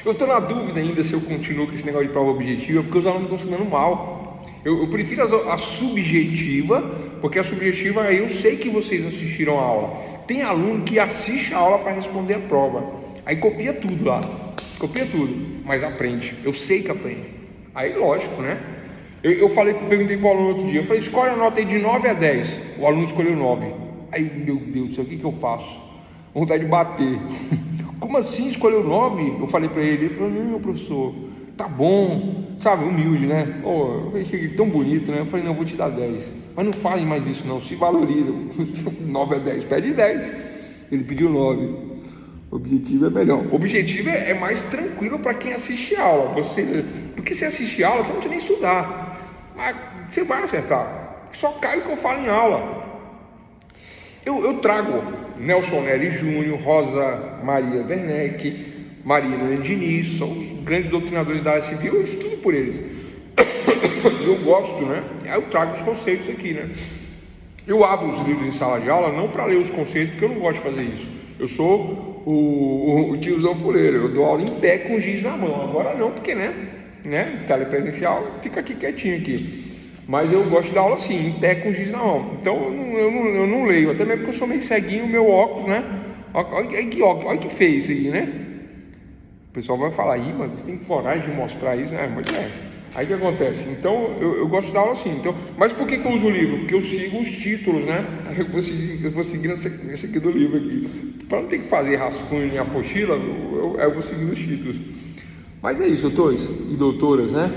Eu estou na dúvida ainda se eu continuo com esse negócio de prova objetiva, porque os alunos estão se dando mal. Eu prefiro a subjetiva, porque a subjetiva eu sei que vocês assistiram a aula. Tem aluno que assiste a aula para responder a prova, aí copia tudo lá, mas aprende. Eu sei que aprende. Aí lógico, né? Eu perguntei para o aluno outro dia, eu falei, escolhe a nota aí de 9 a 10. O aluno escolheu 9. Aí, meu Deus do céu, o que eu faço? Vontade de bater. Como assim escolheu 9? Eu falei para ele falou, não, professor, tá bom, sabe, humilde, né? Oh, eu achei tão bonito, né? Eu falei, não, eu vou te dar 10. Mas não fale mais isso não, se valoriza. 9 a 10, pede 10. Ele pediu 9. Objetivo é melhor. Objetivo é mais tranquilo para quem assiste aula. Porque se assistir aula, você não precisa nem estudar. Mas você vai acertar. Só cai o que eu falo em aula. Eu trago Nelson Nery Júnior, Rosa Maria Werneck, Marina Diniz, são os grandes doutrinadores da área civil, eu estudo por eles. Eu gosto, né? Aí eu trago os conceitos aqui, né? Eu abro os livros em sala de aula não para ler os conceitos, porque eu não gosto de fazer isso. Eu sou o tiozão fuleiro, eu dou aula em pé com o giz na mão. Agora não, porque, né? Telepresencial, fica aqui quietinho aqui. Mas eu gosto de dar aula assim, em pé com o giz na mão. Então eu não leio, até mesmo porque eu sou meio ceguinho, o meu óculos, né? Olha que óculos, olha que feio isso aí, né? O pessoal vai falar, mas você tem coragem de mostrar isso, né? Mas Aí o que acontece? Então, eu gosto de dar aula assim. Então, mas por que eu uso o livro? Porque eu sigo os títulos, né? Aí eu vou seguindo esse aqui do livro aqui. Para não ter que fazer rascunho em apostila, eu vou seguindo os títulos. Mas é isso, doutores e doutoras, né?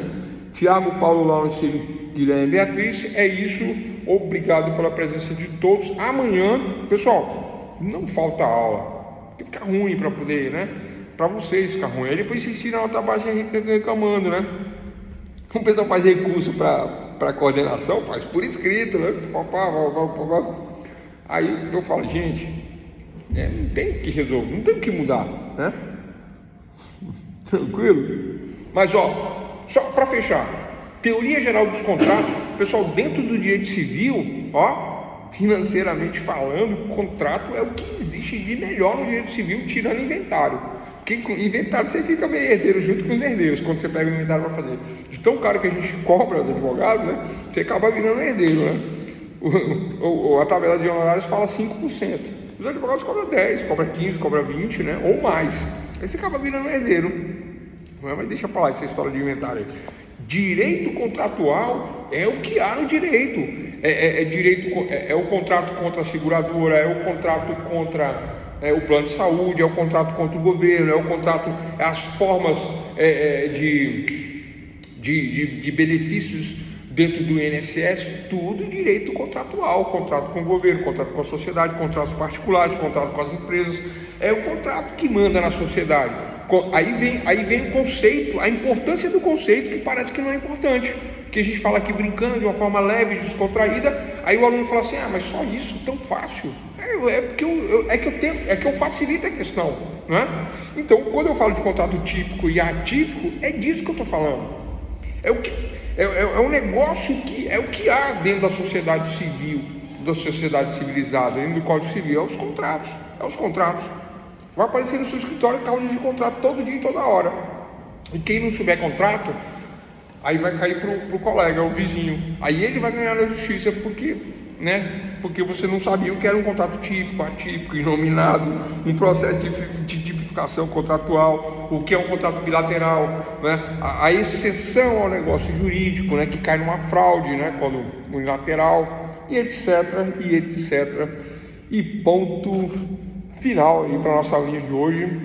Tiago, Paulo, Lawrence, Guilherme e Beatriz, é isso. Obrigado pela presença de todos. Amanhã, pessoal, não falta aula. Porque fica ruim para poder, né? Para vocês ficar ruim. Aí depois vocês tiram a nota baixa reclamando, né? O pessoal faz recurso para coordenação, faz por escrito, né? Aí eu falo, gente, não tem que resolver, não tem que mudar, né? Tranquilo? Mas ó, só para fechar, teoria geral dos contratos, pessoal, dentro do direito civil, ó, financeiramente falando, contrato é o que existe de melhor no direito civil, tirando inventário. Porque inventário você fica meio herdeiro junto com os herdeiros, quando você pega o inventário para fazer. De tão caro que a gente cobra os advogados, né? Você acaba virando herdeiro, né? A tabela de honorários fala 5%. Os advogados cobram 10, cobram 15, cobram 20, né? Ou mais. Aí você acaba virando herdeiro. Mas deixa pra lá essa história de inventário aí. Direito contratual é o que há no direito. É o contrato contra a seguradora, é o contrato contra o plano de saúde, é o contrato contra o governo, é o contrato, as formas de benefícios dentro do INSS, tudo direito contratual, contrato com o governo, contrato com a sociedade, contratos particulares, contrato com as empresas, é o contrato que manda na sociedade. Aí vem o conceito, a importância do conceito, que parece que não é importante, que a gente fala aqui brincando de uma forma leve, descontraída, aí o aluno fala assim, mas só isso, tão fácil? É que eu facilito a questão, né? Então, quando eu falo de contrato típico e atípico, é disso que eu estou falando. É um negócio que é o que há dentro da sociedade civil, da sociedade civilizada, dentro do Código Civil, é os contratos. Vai aparecer no seu escritório causas de contrato todo dia e toda hora. E quem não souber contrato, aí vai cair pro colega, o vizinho. Aí ele vai ganhar na justiça porque você não sabia o que era um contrato típico, atípico, inominado, um processo de tipificação contratual, o que é um contrato bilateral, né? A exceção ao negócio jurídico, né? Que cai numa fraude, né? Quando unilateral, e etc. E ponto final aí para nossa linha de hoje.